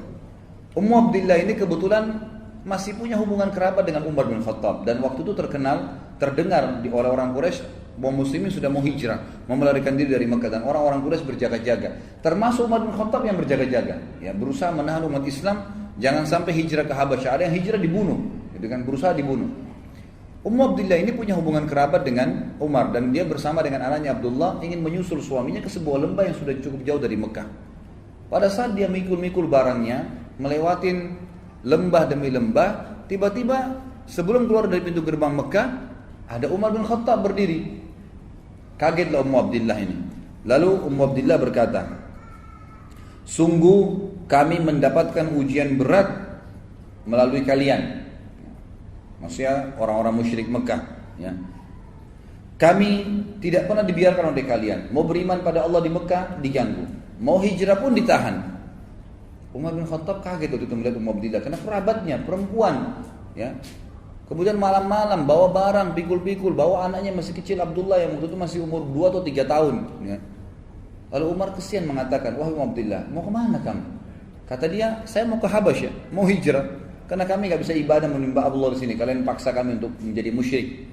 Ummu Abdillah ini kebetulan masih punya hubungan kerabat dengan Umar bin Khattab dan waktu itu terdengar oleh orang Quraisy bahwa muslimin sudah mau hijrah, mau melarikan diri dari Mekah, dan orang-orang Quraisy berjaga-jaga, termasuk Umar bin Khattab yang berjaga-jaga, ya, berusaha menahan umat Islam jangan sampai hijrah ke Habasyah. Ada yang hijrah dibunuh, gitu kan, berusaha dibunuh. Ummu Abdillah ini punya hubungan kerabat dengan Umar dan dia bersama dengan anaknya Abdullah ingin menyusul suaminya ke sebuah lembah yang sudah cukup jauh dari Mekah. Pada saat dia mikul-mikul barangnya, melewatin lembah demi lembah, tiba-tiba sebelum keluar dari pintu gerbang Mekah, ada Umar bin Khattab berdiri. Kagetlah Ummu Abdillah ini. Lalu Ummu Abdillah berkata, sungguh kami mendapatkan ujian berat melalui kalian. Maksudnya orang-orang musyrik Mekah, ya. Kami tidak pernah dibiarkan oleh kalian. Mau beriman pada Allah di Mekah diganggu, mau hijrah pun ditahan. Umar bin Khattab kaget waktu itu melihat Ummu Abdillah karena kerabatnya perempuan, ya. Kemudian malam-malam bawa barang, pikul-pikul, bawa anaknya masih kecil Abdullah yang waktu itu masih umur 2 atau 3 tahun, ya. Lalu Umar kesian mengatakan, wahai Ummu Abdillah, mau kemana kamu? Kata dia, saya mau ke Habasyah, mau hijrah. Karena kami nggak bisa ibadah menyembah Allah di sini. Kalian paksa kami untuk menjadi musyrik.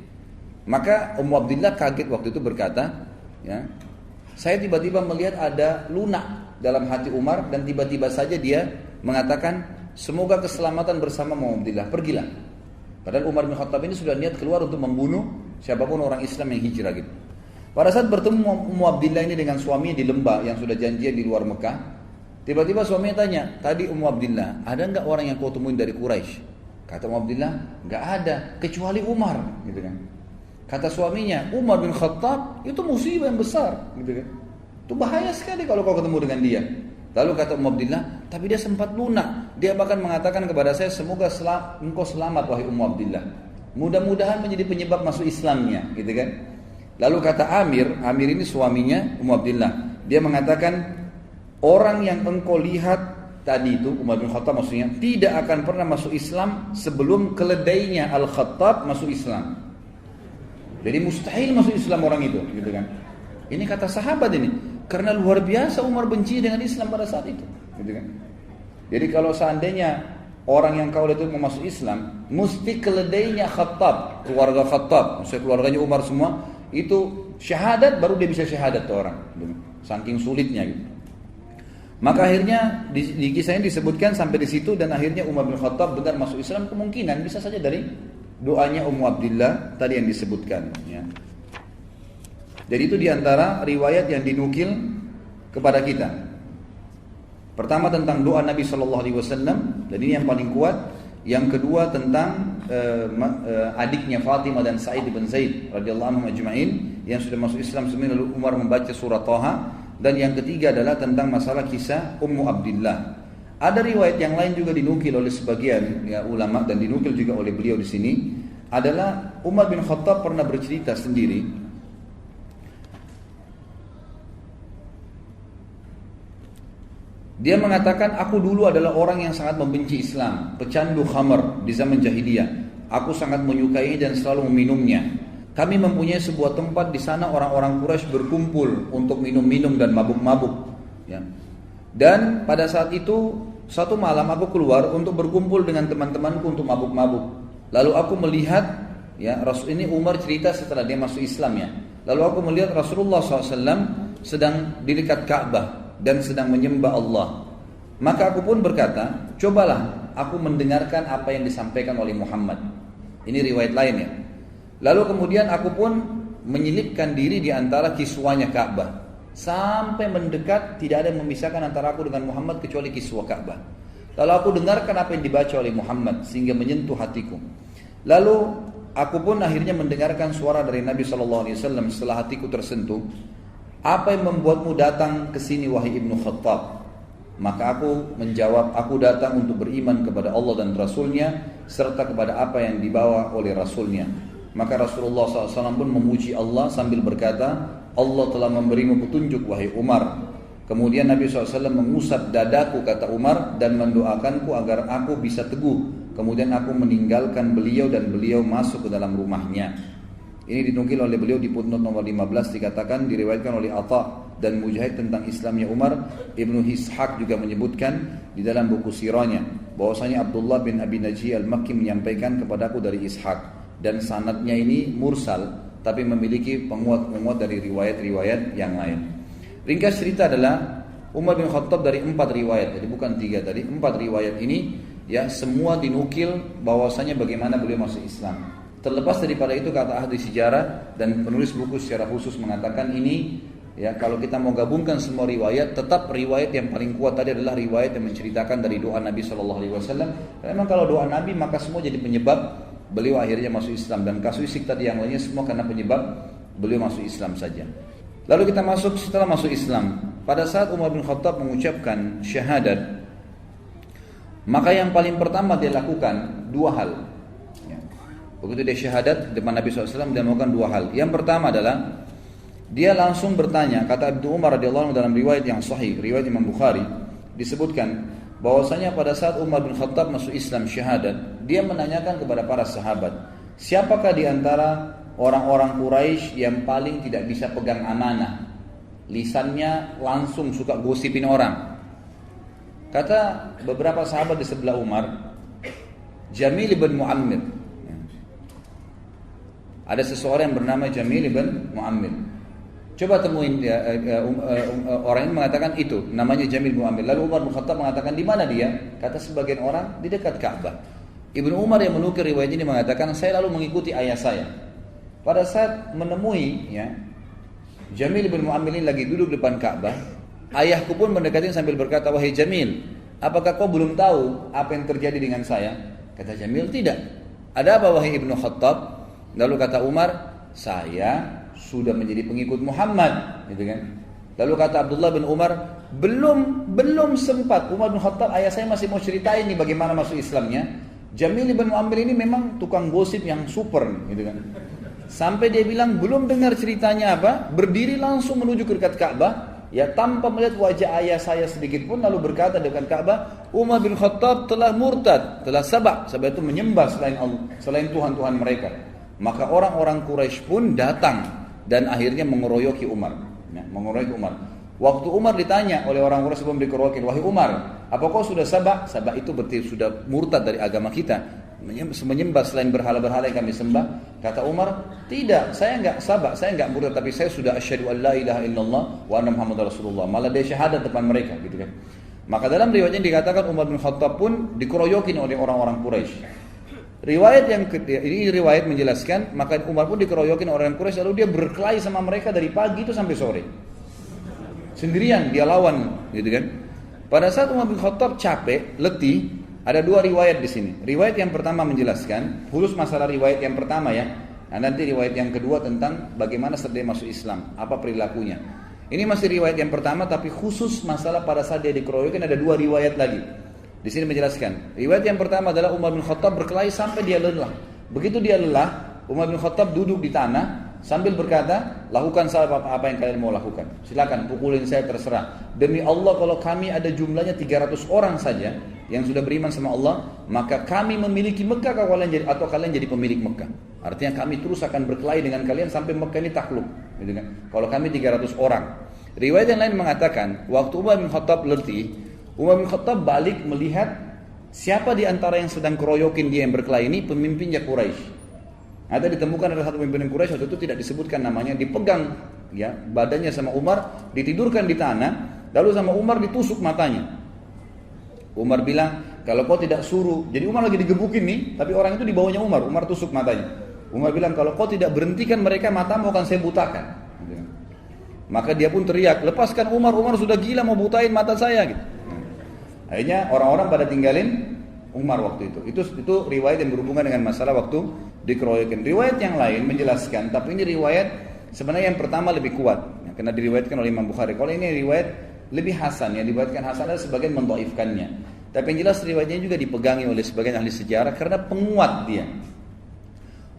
Maka Ummu Abdillah kaget waktu itu berkata, ya, saya tiba-tiba melihat ada lunak dalam hati Umar dan tiba-tiba saja dia mengatakan, semoga keselamatan bersama Ummu Abdillah. Pergilah. Padahal Umar bin Khattab ini sudah niat keluar untuk membunuh siapapun orang Islam yang hijrah gitu. Pada saat bertemu Ummu Abdillah ini dengan suaminya di lembah yang sudah janjian di luar Mekah, tiba-tiba suaminya tanya, tadi Ummu Abdillah, ada enggak orang yang kau temuin dari Quraisy? Kata Ummu Abdillah, enggak ada, kecuali Umar, gitu kan. Kata suaminya, Umar bin Khattab itu musibah yang besar, gitu kan. Itu bahaya sekali kalau kau ketemu dengan dia. Lalu kata Ummu Abdillah, tapi dia sempat lunak. Dia bahkan mengatakan kepada saya, semoga engkau selamat wahai Ummu Abdillah. Mudah-mudahan menjadi penyebab masuk Islamnya, gitu kan. Lalu kata Amir ini suaminya Ummu Abdillah. Dia mengatakan, orang yang engkau lihat tadi itu, Umar bin Khattab maksudnya, tidak akan pernah masuk Islam sebelum keledainya Al-Khattab masuk Islam. Jadi mustahil masuk Islam orang itu, gitu kan. Ini kata sahabat ini. Karena luar biasa Umar benci dengan Islam pada saat itu. Gitu kan? Jadi kalau seandainya orang yang kau lihat itu mau masuk Islam, mesti keledainya Khattab, keluarga Khattab, maksudnya keluarganya Umar semua, itu syahadat baru dia bisa syahadat tuh orang. Saking sulitnya gitu. Maka akhirnya di kisah ini disebutkan sampai di situ, dan akhirnya Umar bin Khattab benar masuk Islam, kemungkinan bisa saja dari doanya Ummu Abdillah tadi yang disebutkan. Ya. Jadi itu diantara riwayat yang dinukil kepada kita. Pertama tentang doa Nabi Shallallahu Alaihi Wasallam, dan ini yang paling kuat. Yang kedua tentang adiknya Fatimah dan Sa'id bin Zaid radhiyallahu anhum ajma'in yang sudah masuk Islam sebelum lalu Umar membaca surah Thaha. Dan yang ketiga adalah tentang masalah kisah Ummu Abdillah. Ada riwayat yang lain juga dinukil oleh sebagian ya, ulama, dan dinukil juga oleh beliau di sini, adalah Umar bin Khattab pernah bercerita sendiri. Dia mengatakan, aku dulu adalah orang yang sangat membenci Islam, pecandu khamar di zaman jahiliyah. Aku sangat menyukainya dan selalu meminumnya. Kami mempunyai sebuah tempat di sana orang-orang Quraisy berkumpul untuk minum-minum dan mabuk-mabuk. Ya. Dan pada saat itu satu malam aku keluar untuk berkumpul dengan teman-temanku untuk mabuk-mabuk. Lalu aku melihat, ya Rasul ini Umar cerita setelah dia masuk Islam ya. Lalu aku melihat Rasulullah SAW sedang di dekat Ka'bah dan sedang menyembah Allah. Maka aku pun berkata, cobalah aku mendengarkan apa yang disampaikan oleh Muhammad. Ini riwayat lain ya. Lalu kemudian aku pun menyelipkan diri di antara kiswanya Ka'bah. Sampai mendekat, tidak ada yang memisahkan antara aku dengan Muhammad kecuali kiswah Ka'bah. Lalu aku dengarkan apa yang dibaca oleh Muhammad sehingga menyentuh hatiku. Lalu aku pun akhirnya mendengarkan suara dari Nabi SAW setelah hatiku tersentuh. Apa yang membuatmu datang ke sini wahai Ibnu Khattab? Maka aku menjawab, aku datang untuk beriman kepada Allah dan Rasulnya serta kepada apa yang dibawa oleh Rasulnya. Maka Rasulullah SAW pun memuji Allah sambil berkata, Allah telah memberimu petunjuk wahai Umar. Kemudian Nabi SAW mengusap dadaku kata Umar dan mendoakanku agar aku bisa teguh. Kemudian aku meninggalkan beliau dan beliau masuk ke dalam rumahnya. Ini dinukil oleh beliau di footnote nomor 15, dikatakan diriwayatkan oleh Atha dan Mujahid tentang Islamnya Umar. Ibnu Ishaq juga menyebutkan di dalam buku sirahnya bahwasanya Abdullah bin Abi Najih al-Makki menyampaikan kepadaku dari Ishaq. Dan sanadnya ini mursal, tapi memiliki penguat-penguat dari riwayat-riwayat yang lain. Ringkas cerita adalah Umar bin Khattab dari 4 riwayat, jadi bukan 3 tadi, 4 riwayat ini ya semua dinukil bahwasanya bagaimana beliau masuk Islam. Terlepas daripada itu kata ahli sejarah dan penulis buku secara khusus mengatakan ini ya kalau kita mau gabungkan semua riwayat, tetap riwayat yang paling kuat tadi adalah riwayat yang menceritakan dari doa Nabi SAW. Karena memang kalau doa Nabi maka semua jadi penyebab beliau akhirnya masuk Islam, dan kasuistik tadi yang lainnya semua karena penyebab beliau masuk Islam saja. Lalu kita masuk setelah masuk Islam. Pada saat Umar bin Khattab mengucapkan syahadat, maka yang paling pertama dia lakukan 2 hal. Ya. Begitu dia syahadat depan Nabi SAW, dia melakukan 2 hal. Yang pertama adalah dia langsung bertanya, kata Ibnu Umar radhiyallahu anhu dalam riwayat yang sahih, riwayat Imam Bukhari, disebutkan bahwasanya pada saat Umar bin Khattab masuk Islam syahadat, dia menanyakan kepada para sahabat, siapakah di antara orang-orang Quraisy yang paling tidak bisa pegang amanah? Lisannya langsung suka gosipin orang. Kata beberapa sahabat di sebelah Umar, Jamil bin Mu'ammir. Ada seseorang yang bernama Jamil bin Mu'ammir. Coba temuin orang ini mengatakan itu namanya Jamil bin Mu'ammir. Lalu Umar bin Khattab mengatakan di mana dia? Kata sebagian orang di dekat Ka'bah. Ibnu Umar yang menukil riwayat ini mengatakan saya lalu mengikuti ayah saya. Pada saat menemui ya Jamil bin Mu'ammir ini lagi duduk depan Ka'bah, ayahku pun mendekati sambil berkata, wahai Jamil, apakah kau belum tahu apa yang terjadi dengan saya? Kata Jamil, tidak. Ada apa wahai Ibnu Khattab? Lalu kata Umar, saya sudah menjadi pengikut Muhammad, gitu kan? Lalu kata Abdullah bin Umar, belum sempat. Umar bin Khattab, ayah saya masih mau ceritain nih bagaimana masuk Islamnya. Jamil bin Mu'ammir ini memang tukang gosip yang super, gitu kan? Sampai dia bilang belum dengar ceritanya apa, berdiri langsung menuju ke dekat Ka'bah, ya tanpa melihat wajah ayah saya sedikit pun, lalu berkata dekat Ka'bah, Umar bin Khattab telah murtad, telah sabak itu menyembah selain Allah, selain Tuhan-Tuhan mereka. Maka orang-orang Quraisy pun datang dan akhirnya mengeroyoki Umar. ya, mengurai Umar. Waktu Umar ditanya oleh orang Quraisy sebelum dikeroyokin, wahai Umar, apa kau sudah sabah? Sabah itu berarti sudah murtad dari agama kita, menyembah selain berhala-berhala yang kami sembah. Kata Umar, tidak, saya enggak sabah, saya enggak murtad, tapi saya sudah asyhadu an la ilaha illallah wa anna muhammadar rasulullah. Malah dia syahadat depan mereka, gitu kan. Maka dalam riwayatnya dikatakan Umar bin Khattab pun dikeroyokin oleh orang-orang Quraisy. Riwayat yang ini riwayat menjelaskan, maka Umar pun dikeroyokin orang Quraisy, lalu dia berkelahi sama mereka dari pagi itu sampai sore. Sendirian dia lawan, gitu kan. Pada saat Umar bin Khattab capek, letih, ada dua riwayat di sini. Riwayat yang pertama menjelaskan, khusus masalah riwayat yang pertama ya. Nah, nanti riwayat yang kedua tentang bagaimana setelah dia masuk Islam, apa perilakunya. Ini masih riwayat yang pertama, tapi khusus masalah pada saat dia dikeroyokin ada dua riwayat lagi. Di sini menjelaskan. Riwayat yang pertama adalah Umar bin Khattab berkelahi sampai dia lelah. Begitu dia lelah, Umar bin Khattab duduk di tanah sambil berkata, lakukan apa yang kalian mau lakukan. Silakan pukulin saya, terserah. Demi Allah, kalau kami ada jumlahnya 300 orang saja yang sudah beriman sama Allah, maka kami memiliki Mekah atau kalian jadi pemilik Mekah. Artinya kami terus akan berkelahi dengan kalian sampai Mekah ini takluk, gitu kan? Kalau kami 300 orang. Riwayat yang lain mengatakan, waktu Umar bin Khattab letih, Umar bin Khattab balik melihat siapa di antara yang sedang keroyokin dia yang berkelahi ini, pemimpinnya Quraisy. Ada ditemukan ada satu pimpinan Quraisy, waktu itu tidak disebutkan namanya, dipegang ya badannya sama Umar, ditidurkan di tanah, lalu sama Umar ditusuk matanya. Umar bilang, kalau kau tidak suruh, jadi Umar lagi digebukin nih, tapi orang itu di bawahnya Umar tusuk matanya. Umar bilang, kalau kau tidak berhentikan mereka, matamu akan saya butakan. Maka dia pun teriak, lepaskan Umar sudah gila mau butain mata saya gitu. Akhirnya orang-orang pada tinggalin Umar waktu itu. Itu riwayat yang berhubungan dengan masalah waktu dikeroyokin. Riwayat yang lain menjelaskan, tapi ini riwayat sebenarnya yang pertama lebih kuat, ya, karena diriwayatkan oleh Imam Bukhari. Kalau ini riwayat lebih hasan, yang diriwayatkan hasan ada sebagian mendhaifkannya. Tapi yang jelas riwayatnya juga dipegangi oleh sebagian ahli sejarah karena penguat dia.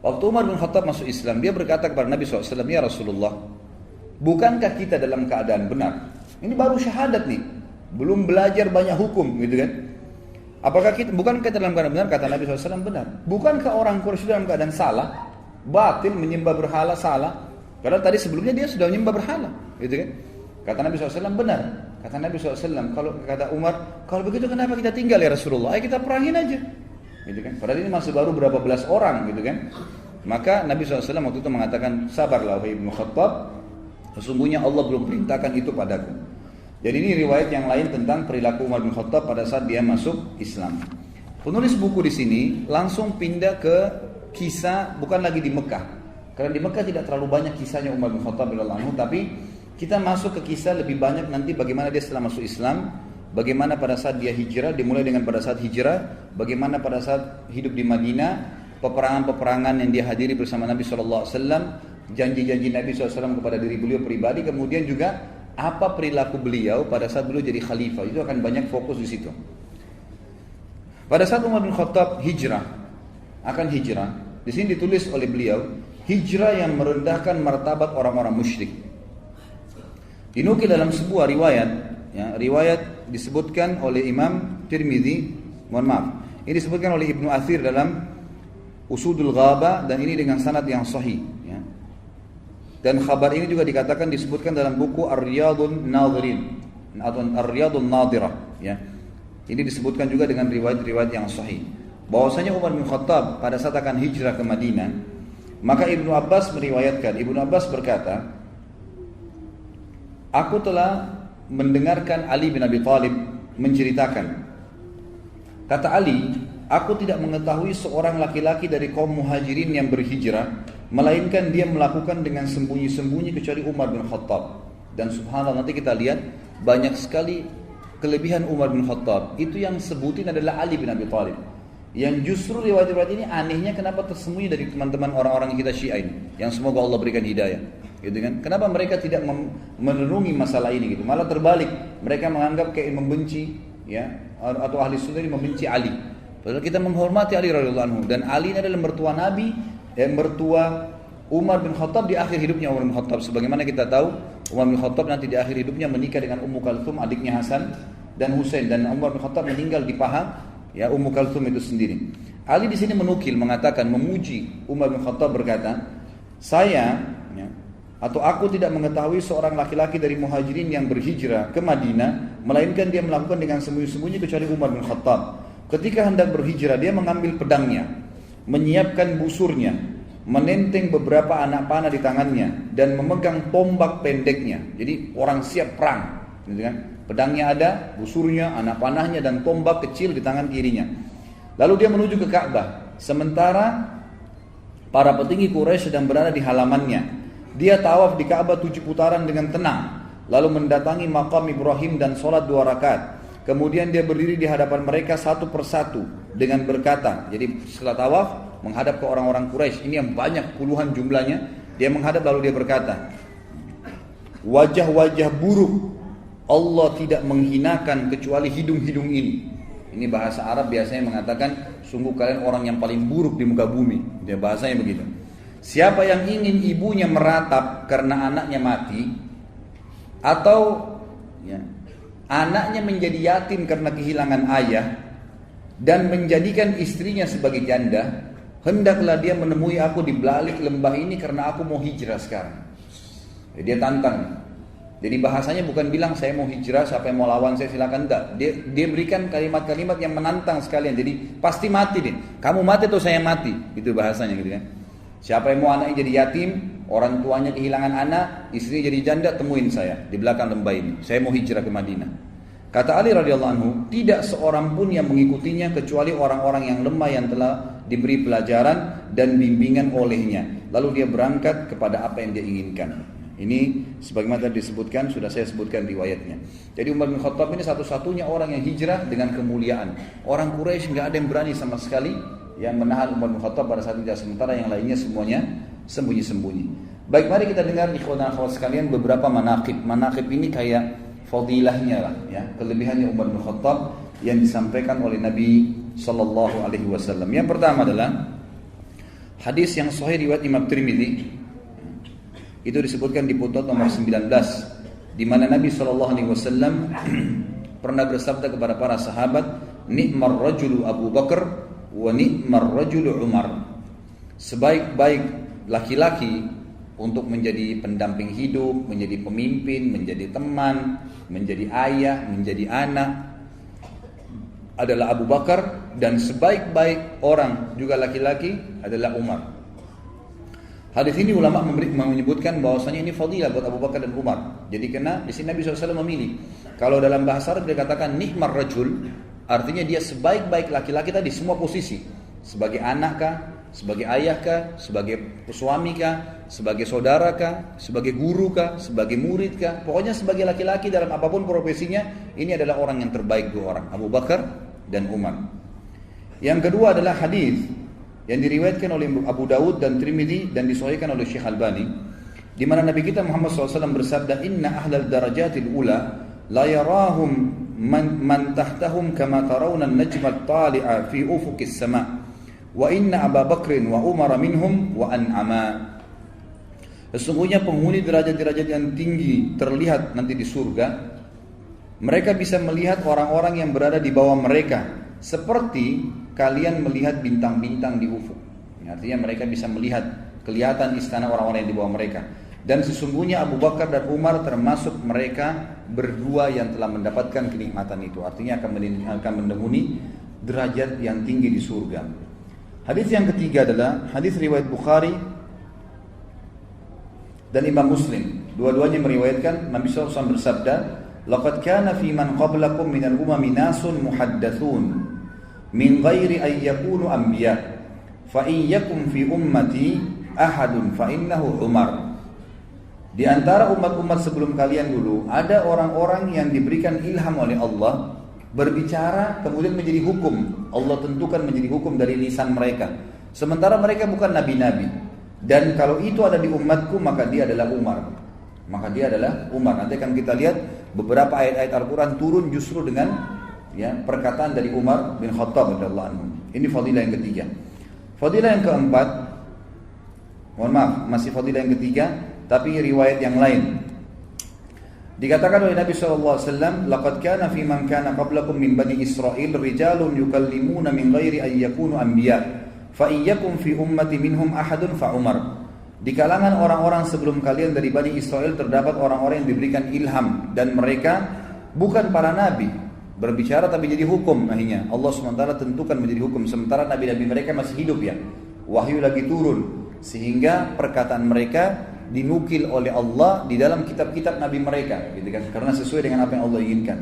Waktu Umar bin Khattab masuk Islam, dia berkata kepada Nabi SAW, ya Rasulullah, bukankah kita dalam keadaan benar? Ini baru syahadat nih, belum belajar banyak hukum, gitu kan? Apakah bukankah dalam keadaan benar? Kata Nabi SAW, benar. Bukankah orang Quraisy dalam keadaan salah, batil, menyembah berhala, salah? Karena tadi sebelumnya dia sudah menyembah berhala, gitu kan? Kata Nabi SAW, benar. Kata Nabi SAW, kalau kata Umar, kalau begitu kenapa kita tinggal ya Rasulullah? Ayo kita perangin aja, gitu kan? Padahal ini masih baru berapa belas orang, gitu kan? Maka Nabi SAW waktu itu mengatakan, sabarlah wahai Ibnu Khattab, sesungguhnya Allah belum perintahkan itu padaku. Jadi ini riwayat yang lain tentang perilaku Umar bin Khattab pada saat dia masuk Islam. Penulis buku di sini langsung pindah ke kisah, bukan lagi di Mekah. Karena di Mekah tidak terlalu banyak kisahnya Umar bin Khattab radhiyallahu anhu, tapi kita masuk ke kisah lebih banyak nanti bagaimana dia setelah masuk Islam, bagaimana pada saat dia hijrah, dimulai dengan pada saat hijrah, bagaimana pada saat hidup di Madinah, peperangan-peperangan yang dia hadiri bersama Nabi SAW, janji-janji Nabi SAW kepada diri beliau pribadi, kemudian juga apa perilaku beliau pada saat beliau jadi khalifah. Itu akan banyak fokus di situ. Pada saat Umar bin Khattab akan hijrah, di sini ditulis oleh beliau, hijrah yang merendahkan martabat orang-orang musyrik. Dinukil dalam sebuah riwayat, ya, riwayat disebutkan oleh Imam Tirmidzi, ini disebutkan oleh Ibnu Athir dalam Usudul Ghaba, dan ini dengan sanad yang sahih, ya. Dan khabar ini juga dikatakan disebutkan dalam buku Ar-Riyadun Nadhirin atau Ar-Riyadun Nadhirah, ya. Ini disebutkan juga dengan riwayat-riwayat yang sahih bahwasanya Umar bin Khattab pada saat akan hijrah ke Madinah, maka Ibnu Abbas meriwayatkan, Ibnu Abbas berkata, aku telah mendengarkan Ali bin Abi Thalib menceritakan. Kata Ali, aku tidak mengetahui seorang laki-laki dari kaum muhajirin yang berhijrah, melainkan dia melakukan dengan sembunyi-sembunyi kecuali Umar bin Khattab. Dan subhanallah, nanti kita lihat banyak sekali kelebihan Umar bin Khattab. Itu yang sebutin adalah Ali bin Abi Thalib. Yang justru riwayat-riwayat ini anehnya kenapa tersembunyi dari teman-teman orang-orang yang kita Syiah ini, yang semoga Allah berikan hidayah, gitu kan? Kenapa mereka tidak merenungi masalah ini gitu? Malah terbalik, mereka menganggap kayak membenci, ya, atau ahli sunnah ini membenci Ali. Padahal kita menghormati Ali radhiyallahu anhu, dan Ali ini adalah mertua Nabi, mertua Umar bin Khattab di akhir hidupnya Umar bin Khattab. Sebagaimana kita tahu, Umar bin Khattab nanti di akhir hidupnya menikah dengan Ummu Kalthum, adiknya Hasan dan Husain, dan Umar bin Khattab meninggal di paha, ya, Ummu Kalthum itu sendiri. Ali di sini menukil, mengatakan, memuji Umar bin Khattab, berkata, saya, ya, atau aku tidak mengetahui seorang laki-laki dari muhajirin yang berhijrah ke Madinah, melainkan dia melakukan dengan sembunyi-sembunyi kecuali Umar bin Khattab. Ketika hendak berhijrah, dia mengambil pedangnya, menyiapkan busurnya, menenteng beberapa anak panah di tangannya, dan memegang tombak pendeknya. Jadi orang siap perang, gitu kan? Pedangnya ada, busurnya, anak panahnya, dan tombak kecil di tangan kirinya. Lalu dia menuju ke Ka'bah. Sementara para petinggi Quraisy sedang berada di halamannya. Dia tawaf di Ka'bah 7 putaran dengan tenang, lalu mendatangi makam Ibrahim dan sholat 2 rakaat. Kemudian dia berdiri di hadapan mereka satu persatu dengan berkata, jadi setelah tawaf menghadap ke orang-orang Quraisy, ini yang banyak puluhan jumlahnya, dia menghadap lalu dia berkata, wajah-wajah buruk Allah tidak menghinakan kecuali hidung-hidung ini. Ini bahasa Arab biasanya mengatakan, sungguh kalian orang yang paling buruk di muka bumi. Dia bahasanya begitu. Siapa yang ingin ibunya meratap karena anaknya mati, atau ya, anaknya menjadi yatim karena kehilangan ayah, dan menjadikan istrinya sebagai janda, hendaklah dia menemui aku di balik lembah ini karena aku mau hijrah sekarang. Jadi dia tantang. Jadi bahasanya bukan bilang saya mau hijrah, siapa yang mau lawan saya silakan, enggak. Dia berikan kalimat-kalimat yang menantang sekalian. Jadi pasti mati deh. Kamu mati atau saya mati. Itu bahasanya gitu kan. Siapa yang mau anaknya jadi yatim, orang tuanya kehilangan anak, istrinya jadi janda, temuin saya di belakang lembah ini. Saya mau hijrah ke Madinah. Kata Ali radhiyallahu anhu, tidak seorang pun yang mengikutinya kecuali orang-orang yang lemah yang telah diberi pelajaran dan bimbingan olehnya. Lalu dia berangkat kepada apa yang dia inginkan. Ini sebagaimana tadi disebutkan, sudah saya sebutkan riwayatnya. Jadi Umar bin Khattab ini satu-satunya orang yang hijrah dengan kemuliaan. Orang Quraisy nggak ada yang berani sama sekali yang menahan Umar bin Khattab pada saat itu, sementara yang lainnya semuanya sembunyi-sembunyi. Baik, mari kita dengar ikhwan dan akhwat sekalian beberapa manaqib. Manaqib ini kayak fadilahnya lah, ya, kelebihannya Umar bin Khattab yang disampaikan oleh Nabi sallallahu alaihi wasallam. Yang pertama adalah hadis yang sahih riwayat Imam Tirmidzi. Itu disebutkan di footnote nomor 19, di mana Nabi SAW pernah bersabda kepada para sahabat, ni'mar rajulu Abu Bakar wa ni'mar rajulu Umar. Sebaik-baik laki-laki untuk menjadi pendamping hidup, menjadi pemimpin, menjadi teman, menjadi ayah, menjadi anak adalah Abu Bakar, dan sebaik-baik orang juga laki-laki adalah Umar. Hadis ini ulama menyebutkan bahwasanya ini fadilah buat Abu Bakar dan Umar. Jadi karena di sini Nabi SAW memilih. Kalau dalam bahasa Arab dia katakan ni'mar rajul, artinya dia sebaik-baik laki-laki tadi semua posisi. Sebagai anak kah, sebagai ayah kah, sebagai suami kah, sebagai saudara kah, sebagai guru kah, sebagai murid kah. Pokoknya sebagai laki-laki dalam apapun profesinya, ini adalah orang yang terbaik dua orang, Abu Bakar dan Umar. Yang kedua adalah hadis yang diriwayatkan oleh Abu Dawud dan Tirmidzi dan disahihkan oleh Syekh Albani, di mana Nabi kita Muhammad SAW bersabda, inna ahlal darajatil ula la yarahum man tahtahum kama tarawna an-najma at-tali'a fi ufuqis sama' wa inna Abu Bakrin wa Umar minhum wa an'ama. Sesungguhnya penghuni derajat-derajat yang tinggi terlihat nanti di surga, mereka bisa melihat orang-orang yang berada di bawah mereka seperti kalian melihat bintang-bintang di ufuk. Artinya mereka bisa melihat, kelihatan istana orang-orang yang di bawah mereka. Dan sesungguhnya Abu Bakar dan Umar termasuk mereka berdua yang telah mendapatkan kenikmatan itu. Artinya akan menghuni derajat yang tinggi di surga. Hadis yang ketiga adalah hadis riwayat Bukhari dan Imam Muslim. Dua-duanya meriwayatkan Nabi SAW bersabda, laqad kana fi man qablakum minal umami nasun muhaddathun min ghairi ay yakunu anbiya fa in yakum fi ummati ahadun fa innahu Umar. Di antara umat-umat sebelum kalian dulu ada orang-orang yang diberikan ilham oleh Allah berbicara kemudian menjadi hukum. Allah tentukan menjadi hukum dari lisan mereka, sementara mereka bukan nabi-nabi. Dan kalau itu ada di umatku maka dia adalah Umar. Maka dia adalah Umar. Nanti akan kita lihat beberapa ayat-ayat Al-Quran turun justru dengan perkataan dari Umar bin Khattab radhiyallahu anhu. Ini fadilah yang ketiga. Fadilah yang keempat, mohon maaf, masih fadilah yang ketiga, tapi riwayat yang lain. Dikatakan oleh Nabi SAW, laqad kana fi man kana qablakum min bani Israil rijalun yukallimuna min ghairi an yakunu anbiya fa iyyakum fi ummati minhum ahadun fa Umar. Di kalangan orang-orang sebelum kalian dari Bani Israel terdapat orang-orang yang diberikan ilham dan mereka bukan para nabi berbicara tapi jadi hukum akhirnya. Allah SWT tentukan menjadi hukum sementara nabi-nabi mereka masih hidup ya. Wahyu lagi turun sehingga perkataan mereka dinukil oleh Allah di dalam kitab-kitab nabi mereka gitu kan, karena sesuai dengan apa yang Allah inginkan.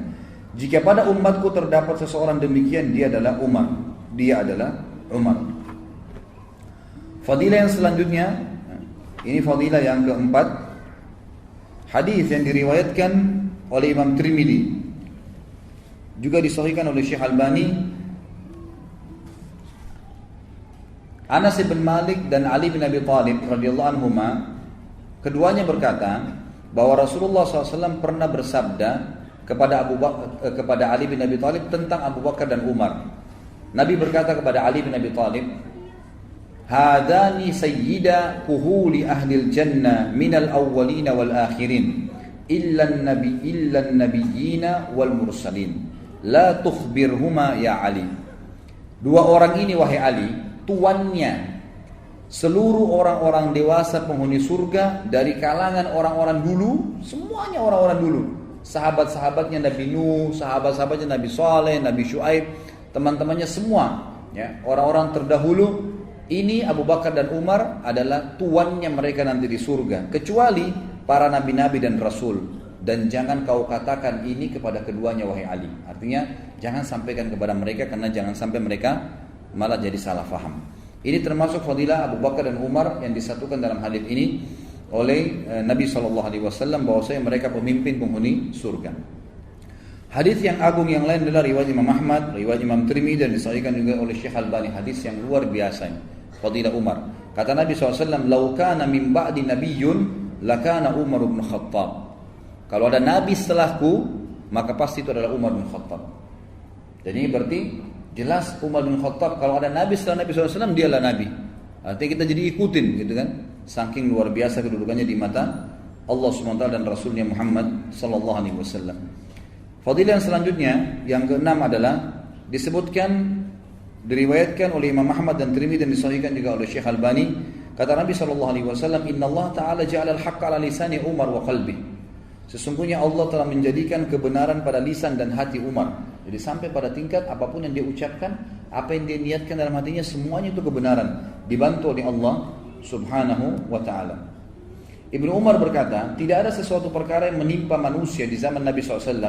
Jika pada umatku terdapat seseorang demikian, dia adalah Umar. Fadilah yang selanjutnya, ini fadilah yang keempat, hadis yang diriwayatkan oleh Imam Tirmidzi, juga disahihkan oleh Syekh Albani. Anas bin Malik dan Ali bin Abi Thalib radhiyallahu anhuma, keduanya berkata bahwa Rasulullah SAW pernah bersabda kepada Ali bin Abi Thalib tentang Abu Bakar dan Umar. Nabi berkata kepada Ali bin Abi Thalib, "Hadani sayyida kuhuli ahlil jannah minal awwalina wal akhirin illa an-nabiyyina wal mursalin la tukhbirhuma ya Ali." Dua orang ini wahai Ali, tuannya seluruh orang-orang dewasa penghuni surga dari kalangan orang-orang dulu, semuanya orang-orang dulu. Sahabat-sahabatnya Nabi Nuh, sahabat-sahabatnya Nabi Saleh, Nabi Syuaib, teman-temannya semua, ya, orang-orang terdahulu. Ini Abu Bakar dan Umar adalah tuannya mereka nanti di surga, kecuali para nabi-nabi dan rasul. Dan jangan kau katakan ini kepada keduanya wahai Ali. Artinya jangan sampaikan kepada mereka karena jangan sampai mereka malah jadi salah faham. Ini termasuk fadilah Abu Bakar dan Umar yang disatukan dalam hadis ini oleh Nabi SAW bahwasanya mereka pemimpin penghuni surga. Hadis yang agung yang lain adalah riwayat Imam Ahmad, riwayat Imam Tirmidzi dan disahihkan juga oleh Syekh Albani. Hadis yang luar biasa, fadilah Umar. Kata Nabi SAW, "Lau kana min ba'di nabiyyun lakana Umar bin Khattab." Kalau ada nabi setelahku, maka pasti itu adalah Umar bin Khattab. Jadi ini berarti jelas Umar bin Khattab, kalau ada nabi setelah Nabi SAW, dialah nabi. Artinya kita jadi ikutin gitu kan. Saking luar biasa kedudukannya di mata Allah SWT dan Rasulnya Muhammad SAW. Fadilah yang selanjutnya, yang keenam adalah disebutkan, diriwayatkan oleh Imam Ahmad dan Tirmidzi dan disahihkan juga oleh Syekh Albani. Kata Nabi SAW, "Inna Allah Ta'ala ja'ala al-haqqa ala lisani Umar wa qalbi." Sesungguhnya Allah telah menjadikan kebenaran pada lisan dan hati Umar. Jadi sampai pada tingkat apapun yang dia ucapkan, apa yang dia niatkan dalam hatinya, semuanya itu kebenaran, dibantu oleh Allah Subhanahu wa ta'ala. Ibnu Umar berkata, tidak ada sesuatu perkara yang menimpa manusia di zaman Nabi SAW,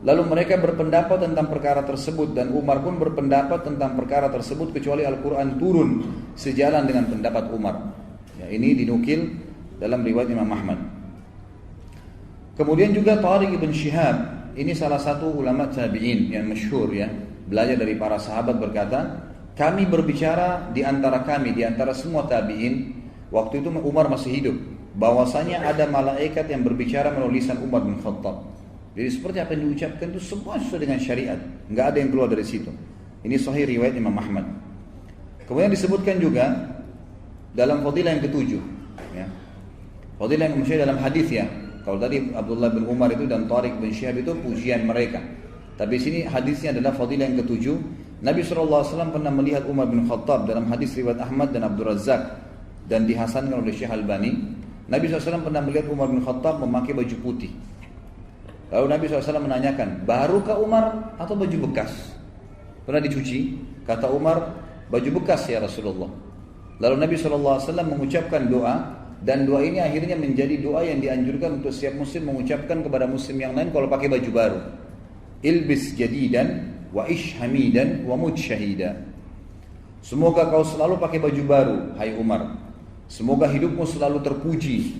lalu mereka berpendapat tentang perkara tersebut, dan Umar pun berpendapat tentang perkara tersebut, kecuali Al-Quran turun sejalan dengan pendapat Umar. Ya, ini dinukil dalam riwayat Imam Ahmad. Kemudian juga Tariq ibn Shihab, ini salah satu ulama tabi'in yang masyhur ya, belajar dari para sahabat, berkata, kami berbicara di antara kami, di antara semua tabi'in, waktu itu Umar masih hidup, bahwasanya ada malaikat yang berbicara melalui lisan Umar bin Khattab. Jadi seperti apa yang diucapkan itu semua sesuai dengan syariat, nggak ada yang keluar dari situ. Ini sahih riwayat Imam Ahmad. Kemudian disebutkan juga dalam fadilah yang ketujuh, ya. Fadilah yang maksudnya dalam hadis ya. Kalau tadi Abdullah bin Umar itu dan Tariq bin Shihab itu pujian mereka. Tapi sini hadisnya adalah fadilah yang ketujuh. Nabi SAW pernah melihat Umar bin Khattab dalam hadis riwayat Ahmad dan Abdul Razzaq dan dihasankan oleh Syekh Albani. Nabi SAW pernah melihat Umar bin Khattab memakai baju putih. Lalu Nabi SAW menanyakan, barukah Umar atau baju bekas? Pernah dicuci? Kata Umar, baju bekas ya Rasulullah. Lalu Nabi SAW mengucapkan doa, dan doa ini akhirnya menjadi doa yang dianjurkan untuk setiap muslim mengucapkan kepada muslim yang lain kalau pakai baju baru. Ilbis jadidan wa ish hamidan wa mut syahida. Semoga kau selalu pakai baju baru, hai Umar. Semoga hidupmu selalu terpuji,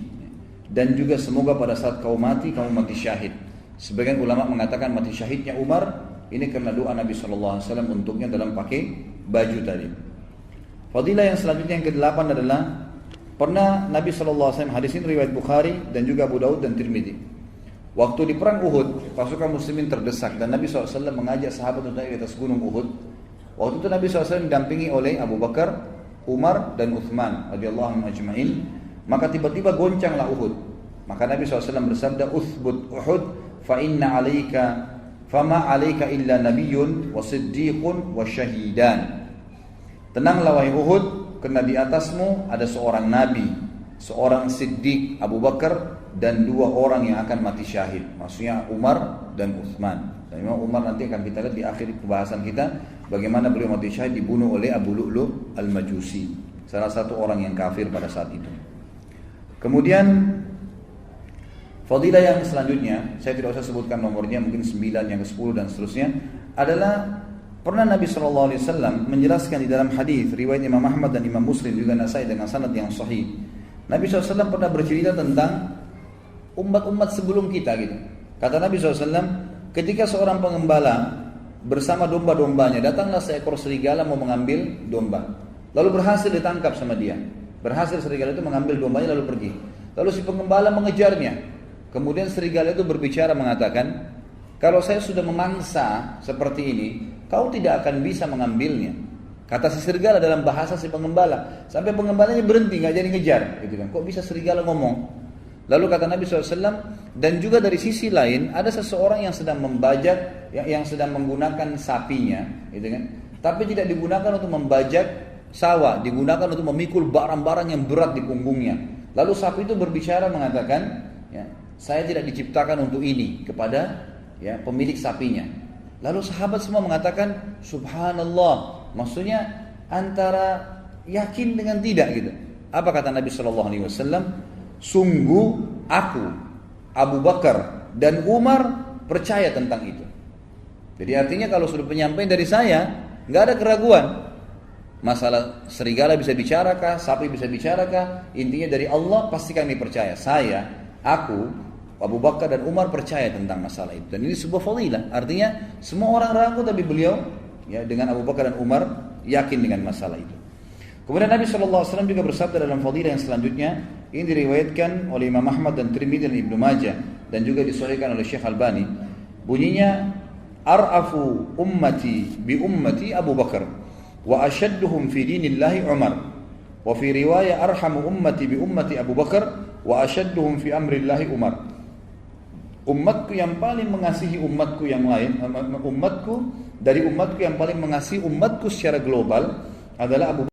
dan juga semoga pada saat kau mati, kamu mati syahid. Sebagian ulama mengatakan mati syahidnya Umar ini karena doa Nabi SAW untuknya dalam pakai baju tadi. Fadilah yang selanjutnya yang ke-8 adalah pernah Nabi SAW, hadis ini riwayat Bukhari dan juga Abu Daud dan Tirmidzi. Waktu di perang Uhud, pasukan muslimin terdesak dan Nabi SAW mengajak sahabat untuk naik di atas gunung Uhud. Waktu itu Nabi SAW didampingi oleh Abu Bakar, Umar dan Uthman radhiyallahu anhum ajma'in. Maka tiba-tiba goncanglah Uhud. Maka Nabi SAW bersabda, "Uthbut Uhud, fa inna alaika fama alaika illa nabiyyun wa siddiqun wa syahidan." Tenanglah wahai Uhud, karena di atasmu ada seorang nabi seorang Siddiq Abu Bakar dan 2 orang yang akan mati syahid. Maksudnya Umar dan Uthman. Dan memang Umar nanti akan kita lihat di akhir pembahasan kita bagaimana beliau mati syahid dibunuh oleh Abu Lu'lu' al-Majusi, salah satu orang yang kafir pada saat itu. Kemudian fadilah yang selanjutnya, saya tidak usah sebutkan nomornya, mungkin 9, yang ke-10 dan seterusnya, adalah pernah Nabi SAW menjelaskan di dalam hadis riwayat Imam Ahmad dan Imam Muslim juga Nasai dengan sanad yang sahih. Nabi SAW pernah bercerita tentang umat-umat sebelum kita gitu. Kata Nabi SAW, ketika seorang pengembala bersama domba-dombanya, datanglah seekor serigala mau mengambil domba. Lalu berhasil ditangkap sama dia. Berhasil serigala itu mengambil dombanya lalu pergi. Lalu si pengembala mengejarnya. Kemudian serigala itu berbicara mengatakan, kalau saya sudah memangsa seperti ini, kau tidak akan bisa mengambilnya. Kata si serigala dalam bahasa si pengembala. Sampai pengembalanya berhenti, gak jadi ngejar gitu kan. Kok bisa serigala ngomong? Lalu kata Nabi SAW, dan juga dari sisi lain ada seseorang yang sedang membajak, yang sedang menggunakan sapinya gitu kan. Tapi tidak digunakan untuk membajak sawah, digunakan untuk memikul barang-barang yang berat di punggungnya. Lalu sapi itu berbicara mengatakan, ya, saya tidak diciptakan untuk ini, kepada ya pemilik sapinya. Lalu sahabat semua mengatakan subhanallah, maksudnya antara yakin dengan tidak gitu. Apa kata Nabi SAW? Sungguh aku, Abu Bakar dan Umar percaya tentang itu. Jadi artinya kalau sudah penyampaian dari saya, nggak ada keraguan. Masalah serigala bisa bicarakah, sapi bisa bicarakah, intinya dari Allah pasti kami percaya. Saya, aku, Abu Bakar dan Umar percaya tentang masalah itu. Dan ini sebuah fadilah. Artinya semua orang ragu tapi beliau ya dengan Abu Bakar dan Umar yakin dengan masalah itu. Kemudian Nabi SAW juga bersabda dalam fadilah yang selanjutnya, ini diriwayatkan oleh Imam Ahmad dan Tirmidzi dan Ibnu Majah dan juga disahihkan oleh Syekh Albani. Bunyinya, ar'afu ummati bi ummati Abu Bakar wa ashadduhum fi dinillahi Umar. Wa fi riwayah arhamu ummati bi ummati Abu Bakar wa ashadduhum fi amrillahi Umar. Umatku yang paling mengasihi umatku yang lain, umatku dari umatku yang paling mengasihi umatku secara global adalah Abu Bakar.